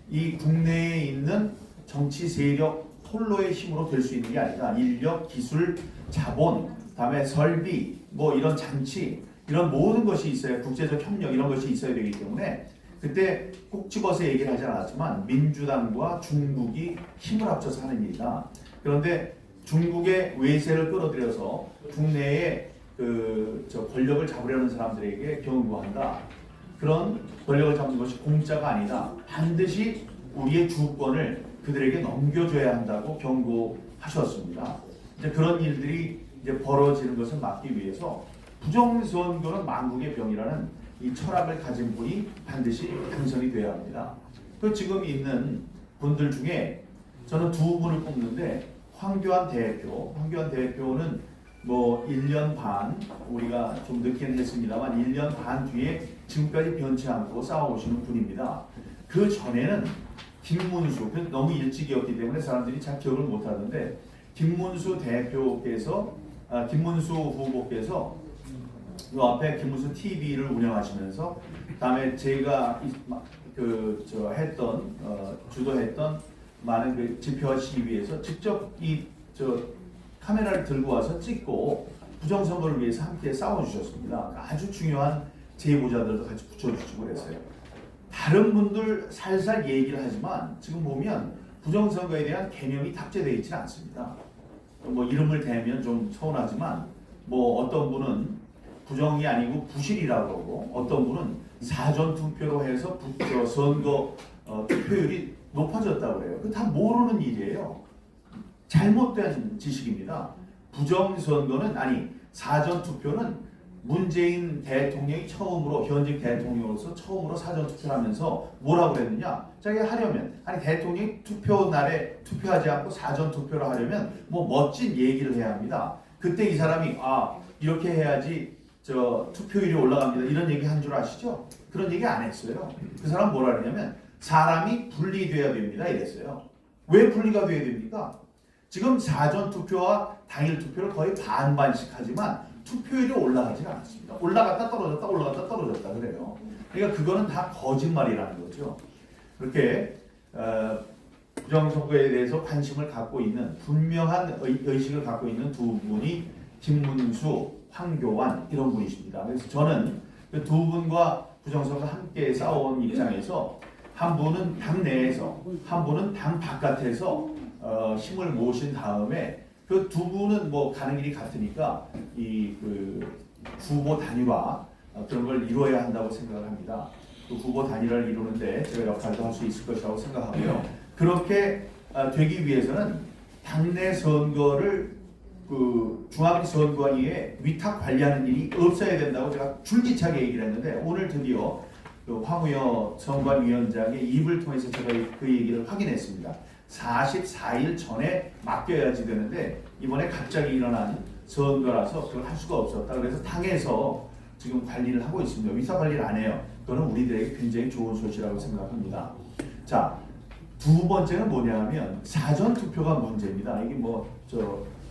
이 국내에 있는 정치 세력 홀로의 힘으로 될 수 있는 게 아니다. 인력, 기술, 자본, 다음에 설비, 뭐 이런 장치, 이런 모든 것이 있어야 국제적 협력 이런 것이 있어야 되기 때문에 그때 꼭 집어서 얘기를 하지 않았지만 민주당과 중국이 힘을 합쳐서 하는 일이다. 그런데 중국의 외세를 끌어들여서 국내에 권력을 잡으려는 사람들에게 경고한다. 그런 권력을 잡는 것이 공짜가 아니다. 반드시 우리의 주권을 그들에게 넘겨줘야 한다고 경고하셨습니다. 이제 그런 일들이 이제 벌어지는 것을 막기 위해서 부정선거는 만국의 병이라는 이 철학을 가진 분이 반드시 당선이 되어야 합니다. 그 지금 있는 분들 중에 저는 두 분을 꼽는데 황교안 대표는 뭐 1년 반 우리가 좀 늦게는 했습니다만 1년 반 뒤에 지금까지 변치 않고 싸워오시는 분입니다. 그 전에는 김문수, 너무 일찍이었기 때문에 사람들이 잘 기억을 못하는데 김문수 후보께서 이 앞에 김문수 TV를 운영하시면서 다음에 제가 주도했던 많은 그 집회와 시위에서 직접 카메라를 들고 와서 찍고 부정선거를 위해서 함께 싸워주셨습니다. 아주 중요한 제보자들도 같이 붙여주시고 그랬어요. 다른 분들 살살 얘기를 하지만 지금 보면 부정선거에 대한 개념이 탑재되어 있지는 않습니다. 뭐 이름을 대면 좀 서운하지만 뭐 어떤 분은 부정이 아니고 부실이라고 그러고 어떤 분은 사전투표로 해서 선거 투표율이 높아졌다고 그래요. 그거 다 모르는 일이에요. 잘못된 지식입니다. 사전투표는 문재인 대통령이 처음으로 현직 대통령으로서 처음으로 사전투표를 하면서 뭐라고 그랬느냐? 자기가 하려면 대통령이 투표 날에 투표하지 않고 사전투표를 하려면 뭐 멋진 얘기를 해야 합니다. 그때 이 사람이 이렇게 해야지 투표율이 올라갑니다. 이런 얘기 한 줄 아시죠? 그런 얘기 안 했어요. 그 사람 뭐라 그러냐면 사람이 분리돼야 됩니다 이랬어요. 왜 분리가 돼야 됩니까? 지금 사전투표와 당일투표를 거의 반반씩 하지만 투표율이 올라가지 않았습니다. 올라갔다 떨어졌다 올라갔다 떨어졌다 그래요. 그러니까 그거는 다 거짓말이라는 거죠. 그렇게 부정선거에 대해서 관심을 갖고 있는 분명한 의식을 갖고 있는 두 분이 김문수, 황교안 이런 분이십니다. 그래서 저는 그 두 분과 부정선거 함께 싸워온 입장에서 한 분은 당 내에서 한 분은 당 바깥에서 힘을 모으신 다음에 그 두 분은 뭐 가는 길이 같으니까 이 그 후보 단일화 그런 걸 이루어야 한다고 생각을 합니다. 그 후보 단일화를 이루는데 제가 역할도 할 수 있을 것이라고 생각하고요. 그렇게 되기 위해서는 당내 선거를 그 중앙선관위에 위탁 관리하는 일이 없어야 된다고 제가 줄기차게 얘기를 했는데 오늘 드디어 그 황우여 선관위원장의 입을 통해서 제가 그 얘기를 확인했습니다. 44일 전에 맡겨야지 되는데 이번에 갑자기 일어난 선거라서 그걸 할 수가 없었다. 그래서 당에서 지금 관리를 하고 있습니다. 위탁 관리를 안 해요. 그거는 우리들에게 굉장히 좋은 소식이라고 생각합니다. 자, 두 번째는 뭐냐면 사전 투표가 문제입니다. 이게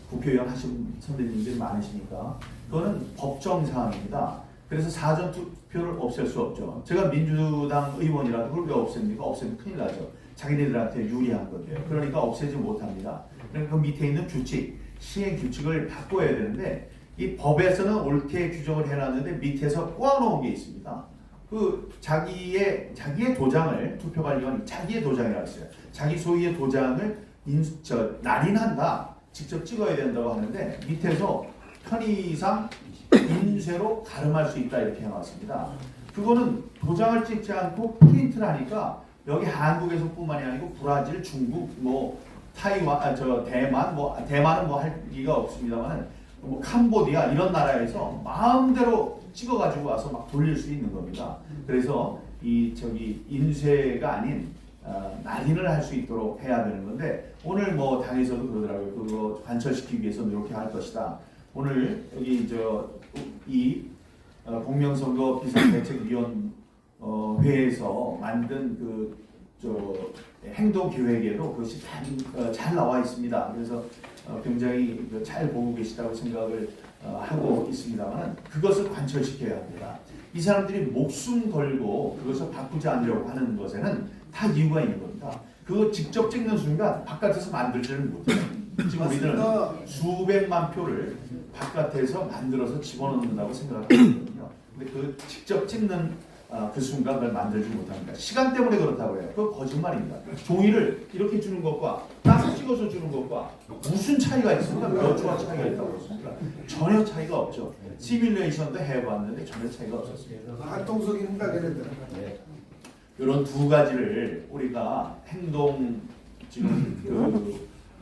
국회의원 하신 선배님들이 많으시니까 그거는 법정 사항입니다. 그래서 사전 투표를 없앨 수 없죠. 제가 민주당 의원이라도 그걸 왜 없앱니까? 없애면 큰일 나죠. 자기네들한테 유리한 건데요. 그러니까 없애지 못합니다. 그러니까 그 밑에 있는 규칙, 시행 규칙을 바꿔야 되는데 이 법에서는 옳게 규정을 해놨는데 밑에서 꼬아놓은 게 있습니다. 그 자기의 도장을 투표관리관이 자기의 도장이라고 했어요. 자기 소유의 도장을 날인한다. 직접 찍어야 된다고 하는데 밑에서 편의상 인쇄로 가름할 수 있다 이렇게 해놨습니다. 그거는 도장을 찍지 않고 프린트를 하니까 여기 한국에서뿐만이 아니고 브라질, 중국, 타이완, 대만, 대만은 할 리가 없습니다만 캄보디아 이런 나라에서 마음대로 찍어가지고 와서 막 돌릴 수 있는 겁니다. 그래서 인쇄가 아닌 날인을 할 수 있도록 해야 되는 건데 오늘 당에서도 그러더라고요. 그거 관철시키기 위해서 이렇게 할 것이다. 오늘 여기 공명선거 비상대책위원회에서 만든 행동 계획에도 그것이 잘 나와 있습니다. 그래서 굉장히 잘 보고 계시다고 생각을 하고 있습니다만 그것을 관철시켜야 합니다. 이 사람들이 목숨 걸고 그것을 바꾸지 않으려고 하는 것에는 다 이유가 있는 겁니다. 그거 직접 찍는 순간 바깥에서 만들지는 못해요. 지금 우리들은 수백만 표를 바깥에서 만들어서 집어넣는다고 생각을 하거든요. 근데 그 직접 찍는 그 순간 그걸 만들지 못합니다. 시간 때문에 그렇다고 해요. 그건 거짓말입니다. 종이를 이렇게 주는 것과 딱 찍어서 주는 것과 무슨 차이가 있습니까? 몇 초가 차이가 있다고 했습니까? 전혀 차이가 없죠. 시뮬레이션도 해봤는데 전혀 차이가 없었습니다. 활동적인가 걔네들. 네. 이런 두 가지를 우리가 행동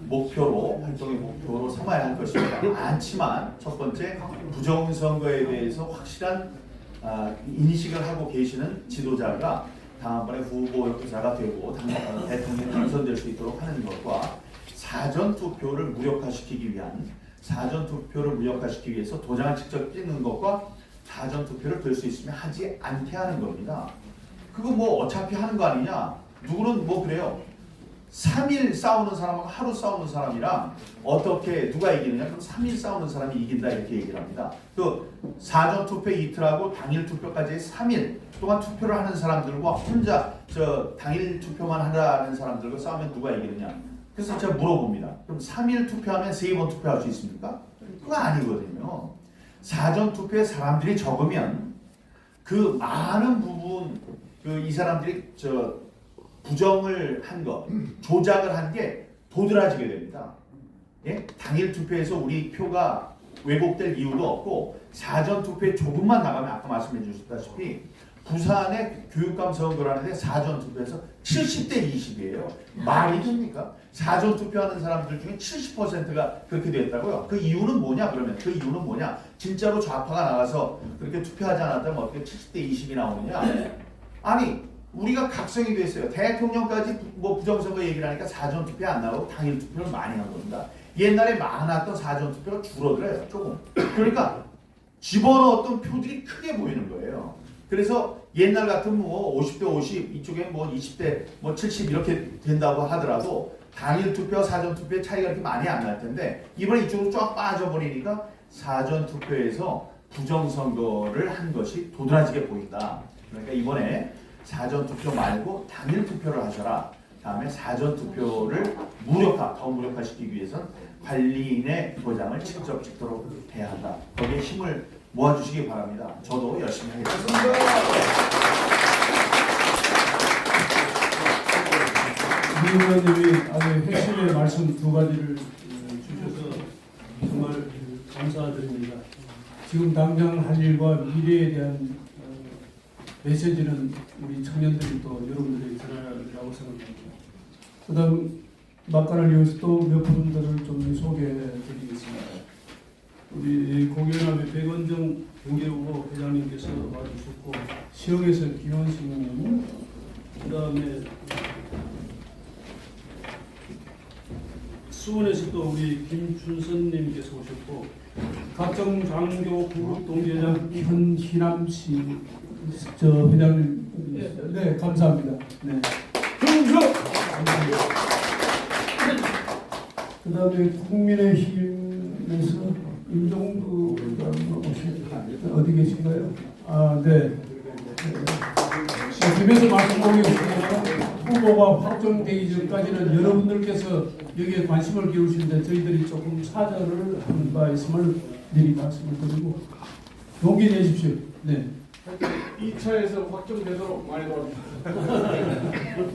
활동의 목표로 삼아야 할 것입니다. 많지만 첫 번째 부정선거에 대해서 확실한 인식을 하고 계시는 지도자가 다음번에 후보자가 되고 대통령이 당선될 수 있도록 하는 것과 사전투표를 무력화시키기 위해서 도장을 직접 찍는 것과 사전투표를 될 수 있으면 하지 않게 하는 겁니다. 그거 어차피 하는 거 아니냐? 누구는 그래요. 3일 싸우는 사람하고 하루 싸우는 사람이랑 누가 이기느냐? 그럼 3일 싸우는 사람이 이긴다 이렇게 얘기를 합니다. 그 사전 투표 이틀하고 당일 투표까지 3일 동안 투표를 하는 사람들과 혼자 당일 투표만 하라는 사람들과 싸우면 누가 이기느냐? 그래서 제가 물어봅니다. 그럼 3일 투표하면 3번 투표할 수 있습니까? 그거 아니거든요. 사전 투표에 사람들이 적으면 그 많은 부분 이 사람들이 부정을 한 것, 조작을 한 게 도드라지게 됩니다. 예? 당일 투표에서 우리 표가 왜곡될 이유도 없고 사전 투표에 조금만 나가면 아까 말씀해 주셨다시피 부산의 교육감 선거라는데 사전 투표에서 70대 20이에요. 말이 됩니까? 사전 투표하는 사람들 중에 70%가 그렇게 됐다고요. 그 이유는 뭐냐? 진짜로 좌파가 나가서 그렇게 투표하지 않았다면 어떻게 70대 20이 나오느냐? 아니 우리가 각성이 됐어요. 대통령까지 부정선거 얘기를 하니까 사전투표 안 나오고 당일 투표를 많이 한 겁니다. 옛날에 많았던 사전투표가 줄어들어요. 조금. 그러니까 집어넣었던 표들이 크게 보이는 거예요. 그래서 옛날 같은 50대 50 이쪽에 20대 70 이렇게 된다고 하더라도 당일 투표 사전 투표의 차이가 그렇게 많이 안 날 텐데 이번에 이쪽으로 쫙 빠져버리니까 사전 투표에서 부정선거를 한 것이 도드라지게 보인다. 그러니까 이번에 사전 투표 말고 당일 투표를 하셔라. 다음에 사전 투표를 더 무력화시키기 위해서는 관리인의 도장을 직접 찍도록 해야 한다. 거기에 힘을 모아주시기 바랍니다. 저도 열심히 하겠습니다. 이 의원님이 아주 핵심의 말씀 두 가지를 주셔서 정말 감사드립니다. 지금 당장 할 일과 미래에 대한 메시지는 우리 청년들이 또 여러분들이 들어야 한다고 생각합니다. 그 다음 막간을 이어서 또 몇 분들을 좀 소개해 드리겠습니다. 우리 공연합의 백원정 경제후보 회장님께서 와주셨고, 시흥에서 김원식님, 그 다음에 수원에서 또 우리 김춘선님께서 오셨고, 각종 장교 구급 동계장 현희남 씨, 저 회장님, 네 감사합니다. 네. 그 다음에 국민의힘에서 임종구가 어디 계신가요? 아, 네. 집에서 말씀드리겠습니다. 후보가 확정되기 전까지는 여러분들께서 여기에 관심을 기울이시는데 저희들이 조금 사절을 하는 바 있음을 미리 말씀을 드리고 용기 내십시오. 네. 2차에서 확정되도록 많이 도와주십시오.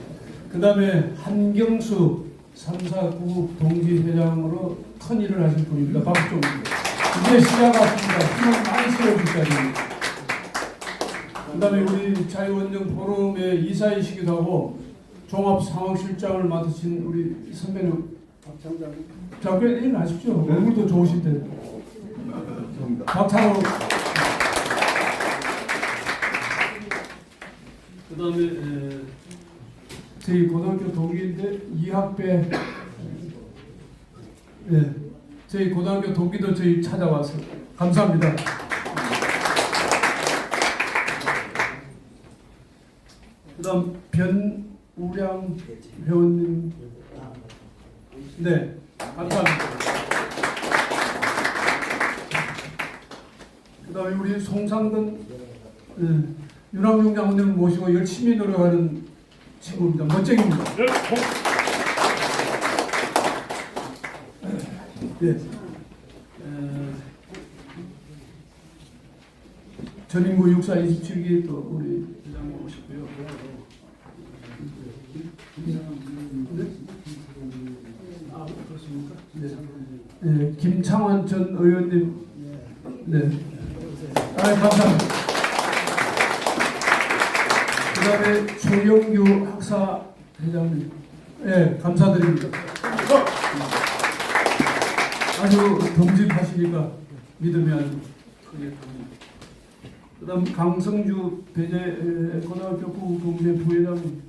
그 다음에 한경수 3사 구급 동지회장으로 큰 일을 하실 분입니다. 박수 좀. 이제 시작 같습니다. 힘을 많이 실어줄 자리입니다. 그 다음에 우리 자유원정 포럼의 이사이시기도 하고 종합상황실장을 맡으신 우리 선배님 잠깐 일하십시오. 얼굴도 좋으신데. 박찬호. 그 다음에 저희 고등학교 동기인데 이학배, 네, 저희 고등학교 동기도 저희 찾아와서 감사합니다. 그다음 변우량 회원님, 네, 감사합니다. 그다음에 우리 송상근 윤학용 장군님을 모시고 열심히 노력하는 친구입니다. 멋쟁입니다. 네. 전인구 육사 27기 또 우리 회장님 오셨고요. 아, 그렇습니까? 네. 네. 김창환 전 의원님. 네. 아, 감사합니다. 그 다음에 최영규 학사 회장님, 네, 감사드립니다. 아주 덤직하시니까 믿음이 아주 크게 갑니다. 그 다음 강성주 배재 고등학교 부동재 부회장님,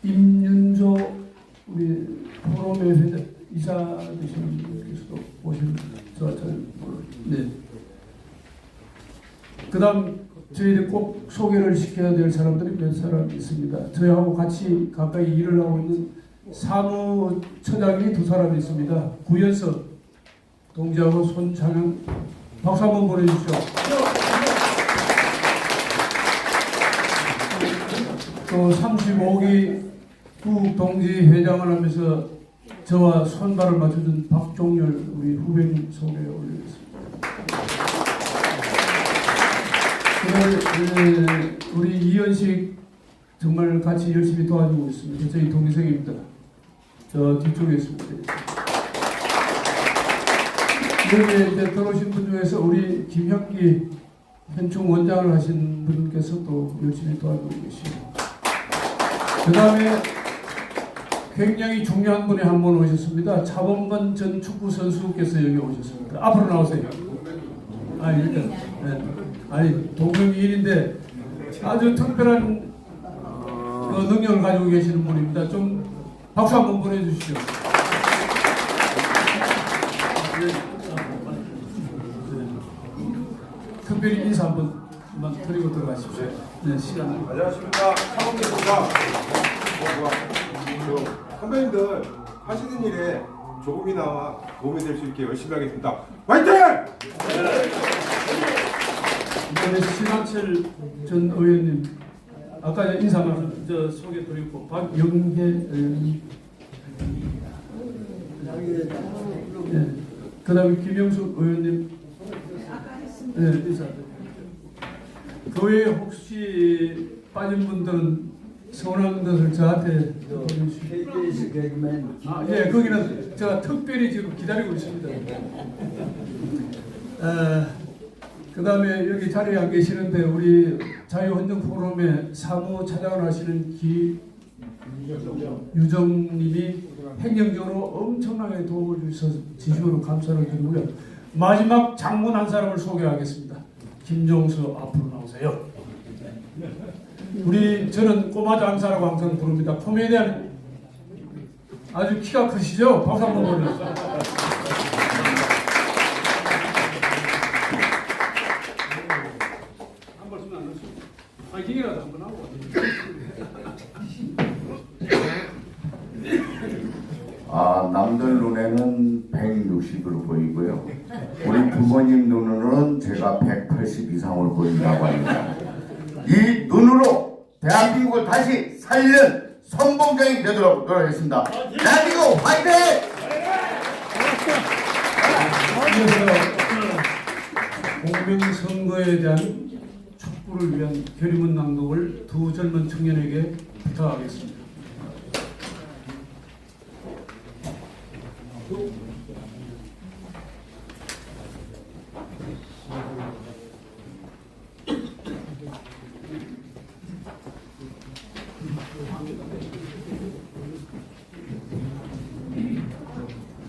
임윤조 우리 포럼의 회장 이사 되시는 분께서도 오십니다. 네. 그다음 저희들이 꼭 소개를 시켜야 될 사람들이 몇 사람 있습니다. 저희하고 같이 가까이 일을 하고 있는 사무처장이 두 사람이 있습니다. 구현석 동지하고 손창현, 박수 한번 보내주십시오. 또 35기 구 동지 회장을 하면서 저와 손발을 맞춰준 박종열 우리 후배님 소개 올리겠습니다. 우리 이현식 정말 같이 열심히 도와주고 있습니다. 저희 동생입니다. 저 뒤쪽에 있습니다. 여기 이제 들어오신 분 중에서 우리 김형기 현충 원장을 하신 분께서 또 열심히 도와주고 계시고, 그 다음에 굉장히 중요한 분이 한 분 오셨습니다. 차범근 전 축구 선수께서 여기 오셨습니다. 앞으로 나오세요. 아, 일단 네. 아니 동명이인인데 아주 특별한 능력을 가지고 계시는 분입니다. 좀 박수 한번 보내주시죠. 특별히 인사 한번 드리고 들어가십시오. 네, 시간. 안녕하십니까. 사범대입니다. 선배님들 하시는 일에 조금이나마 도움이 될 수 있게 열심히 하겠습니다. 화이팅! 이번에 신학철 전 의원님, 아까 인사 말씀 소개 드리고, 박영계 의원님, 네. 그다음에 김영숙 의원님. 네, 인사. 교회에 혹시 빠진 분들은 서운한 것을 저한테 KBS 개그맨. 예, 거기는 제가 특별히 지금 기다리고 있습니다. 그 다음에 여기 자리에 안 계시는데 우리 자유헌정-포럼의 사무차장을 하시는 유정님이 행정적으로 엄청나게 도움을 주셔서 진심으로 감사를 드리고요. 마지막 장문 한 사람을 소개하겠습니다. 김종수 앞으로 나오세요. 저는 꼬마 장사라고 항상 부릅니다. 코미디언 아주 키가 크시죠? 박수 한번 보내주세요. 한 말씀 안 하시죠? 파이팅이라도 한번 하고. 남들 눈에는 160으로 보이고요. 우리 부모님 눈으로는 제가 180 이상으로 보인다고 합니다. 이 눈으로 대한민국을 다시 살리는 선봉장이 되도록 노력하겠습니다. 대한민국 화이팅! 공명선거에 대한 촉구를 위한 결의문 낭독을 두 젊은 청년에게 부탁하겠습니다.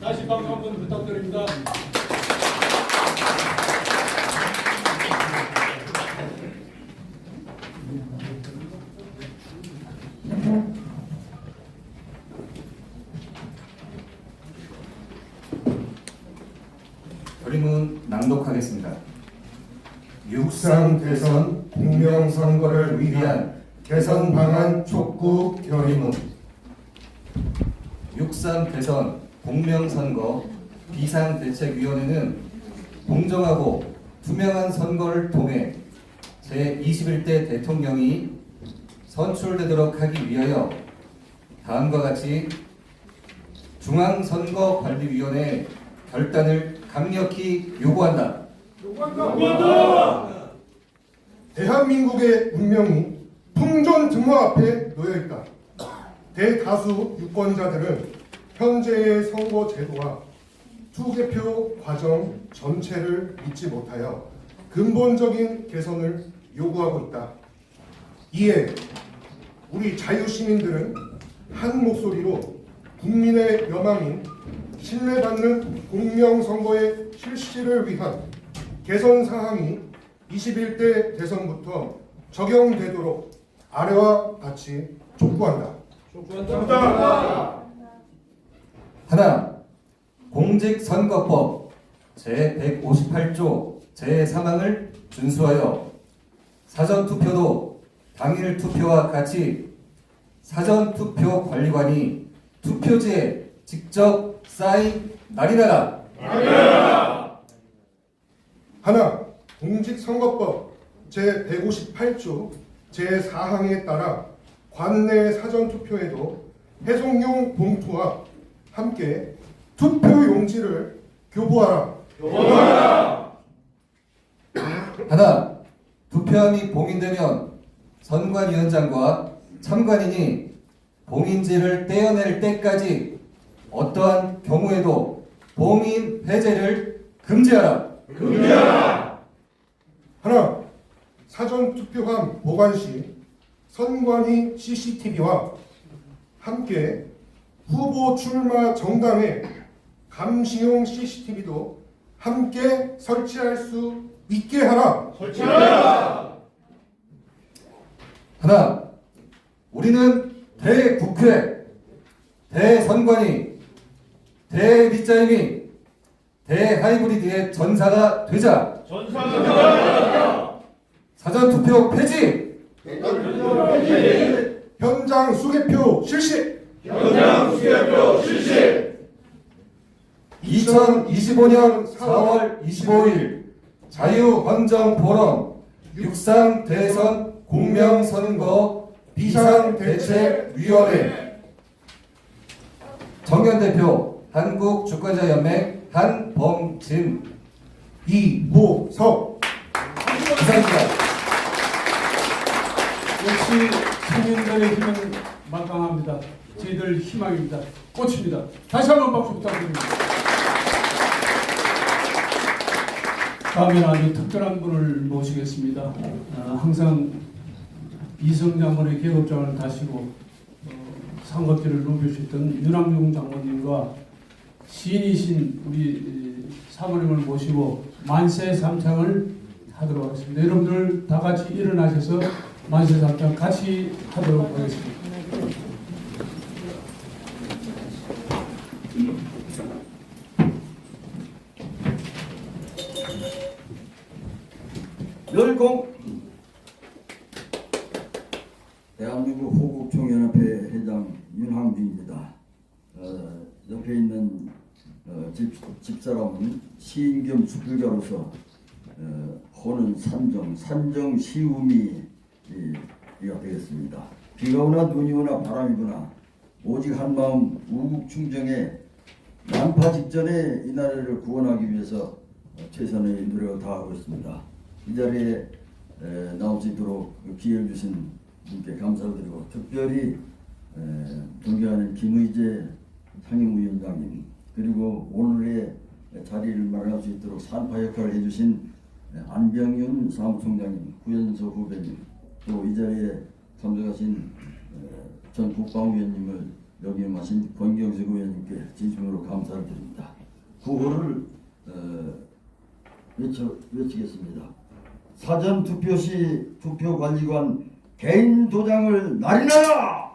다시 박수 한번 부탁드립니다. 결의문 낭독하겠습니다. 육상 대선 공명선거를 위한 개선 방안 촉구 결의문. 육상 대선 공명선거 비상대책위원회는 공정하고 투명한 선거를 통해 제21대 대통령이 선출되도록 하기 위하여 다음과 같이 중앙선거관리위원회 결단을 강력히 요구한다. 대한민국의 운명이 풍전 등화 앞에 놓여 있다. 대다수 유권자들은 현재의 선거 제도와 투개표 과정 전체를 믿지 못하여 근본적인 개선을 요구하고 있다. 이에 우리 자유시민들은 한 목소리로 국민의 여망인 신뢰받는 공명선거의 실시를 위한 개선 사항이 21대 대선부터 적용되도록 아래와 같이 촉구한다. 하나, 공직선거법 제158조 제3항을 준수하여 사전투표도 당일 투표와 같이 사전투표 관리관이 투표지에 직접 사인 날인하라. 하나, 공직선거법 제158조 제4항에 따라 관내 사전투표에도 해송용 봉투와 함께 투표용지를 교부하라. 하나, 투표함이 봉인되면 선관위원장과 참관인이 봉인지를 떼어낼 때까지 어떠한 경우에도 봉인 해제를 금지하라. 하나, 사전투표함 보관 시 선관위 CCTV와 함께 후보 출마 정당의 감시용 CCTV도 함께 설치할 수 있게 하라. 하나, 우리는 대국회, 대선관위, 대밑자임이 대하이브리드의 전사가 되자. 사전투표 폐지. 현장 수개표 실시. 2025년 4월 25일 자유헌정포럼 육상대선 공명선거 비상대책위원회 정현 대표 한국주권자연맹 한범진. 이무석. 이상입니다. 역시 청년들의 힘은 막강합니다. 저희들 희망입니다. 꽃입니다. 다시 한번 박수 부탁드립니다. 다음에는 아주 특별한 분을 모시겠습니다. 항상 이성 장군의 계급장을 다시고 상급기를 누비셨던 윤항중 장군님과 시인이신 우리 사모님을 모시고 만세 삼창을 하도록 하겠습니다. 여러분들 다 같이 일어나셔서 만세 삼창 같이 하도록 하겠습니다. 열공 대한민국 호국총연합회 회장 윤항중입니다. 옆에 있는 집사람은 시인 겸 수필가로서 호는 산정 시우미가 되겠습니다. 비가 오나 눈이 오나 바람이 부나 오직 한마음 우국충정에 난파 직전에 이 나라를 구원하기 위해서 최선의 노력을 다하고 있습니다. 이 자리에 나올 수 있도록 기회를 주신 분께 감사를 드리고 특별히 존경하는 김의재 상임위원장님 그리고 오늘의 자리를 마련할 수 있도록 산파 역할을 해주신 안병윤 사무총장님, 구현서 후배님 또 이 자리에 참석하신 전 국방위원님을 역임하신 권경석 의원님께 진심으로 감사를 드립니다. 구호를 외치겠습니다. 사전 투표 시 투표관리관 개인 도장을 날리라!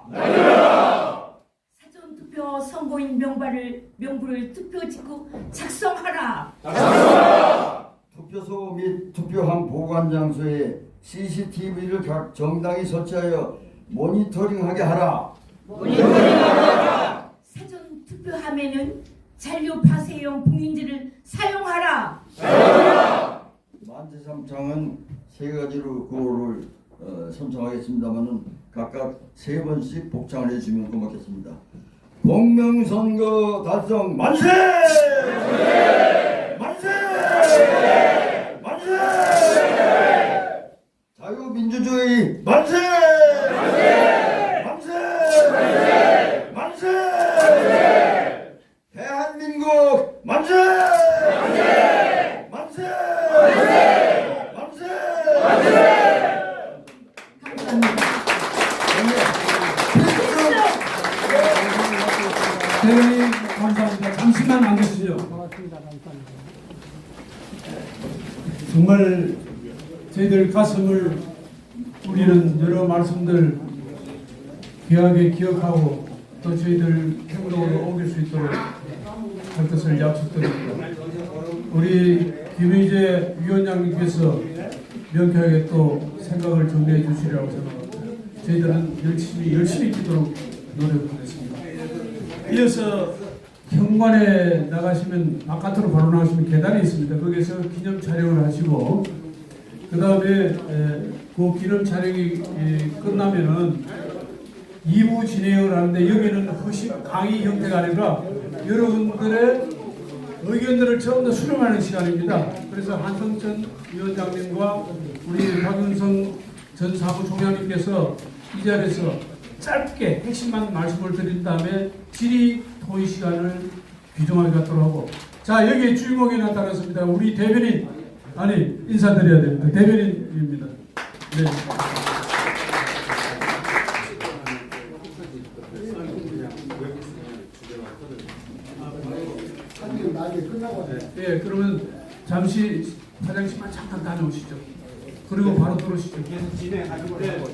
사전 투표 선고인 명부를 투표 직후 작성하라! 투표소 및 투표함 보관 장소에 CCTV를 각 정당이 설치하여 모니터링하게 하라. 사전 투표함에는 잔류 파쇄용 봉인지를 사용하라. 만세삼창은 세 가지로 구호를 선창하겠습니다만은 각각 3번씩 복창을 해주시면 고맙겠습니다. 공명선거 달성 만세! 만세! 만세! 자유민주주의 만세! 만세! 만세! 대한민국 만세! 만세! 대단히 감사합니다. 잠시만 앉으시죠. 정말 저희들 가슴을 우리는 여러 말씀들 귀하게 기억하고 또 저희들 행동으로 옮길 수 있도록 할 것을 약속드립니다. 우리 김의재 위원장님께서 명쾌하게 또 생각을 정리해 주시리라고 생각합니다. 저희들은 열심히 뛰도록 노력하겠습니다. 이어서 현관에 나가시면 바깥으로 바로 나가시면 계단이 있습니다. 거기서 기념 촬영을 하시고 그 다음에 그 기념 촬영이 끝나면은 2부 진행을 하는데 여기는 후식 강의 형태가 아니라 여러분들의 의견들을 전부 다 수렴하는 시간입니다. 그래서 한성천 위원장님과 우리 박윤성 전 사무총장님께서 이 자리에서 짧게 핵심만 말씀을 드린 다음에 질의 토의 시간을 규정하게 갖도록 하고 자 여기에 주인공이 나타났습니다. 우리 대변인 아니 인사드려야 됩니다. 대변인입니다. 네. 네, 그러면 잠시 화장실만 잠깐 다녀오시죠. 그리고 바로 들어오시죠. 계속 진행하는 거예요.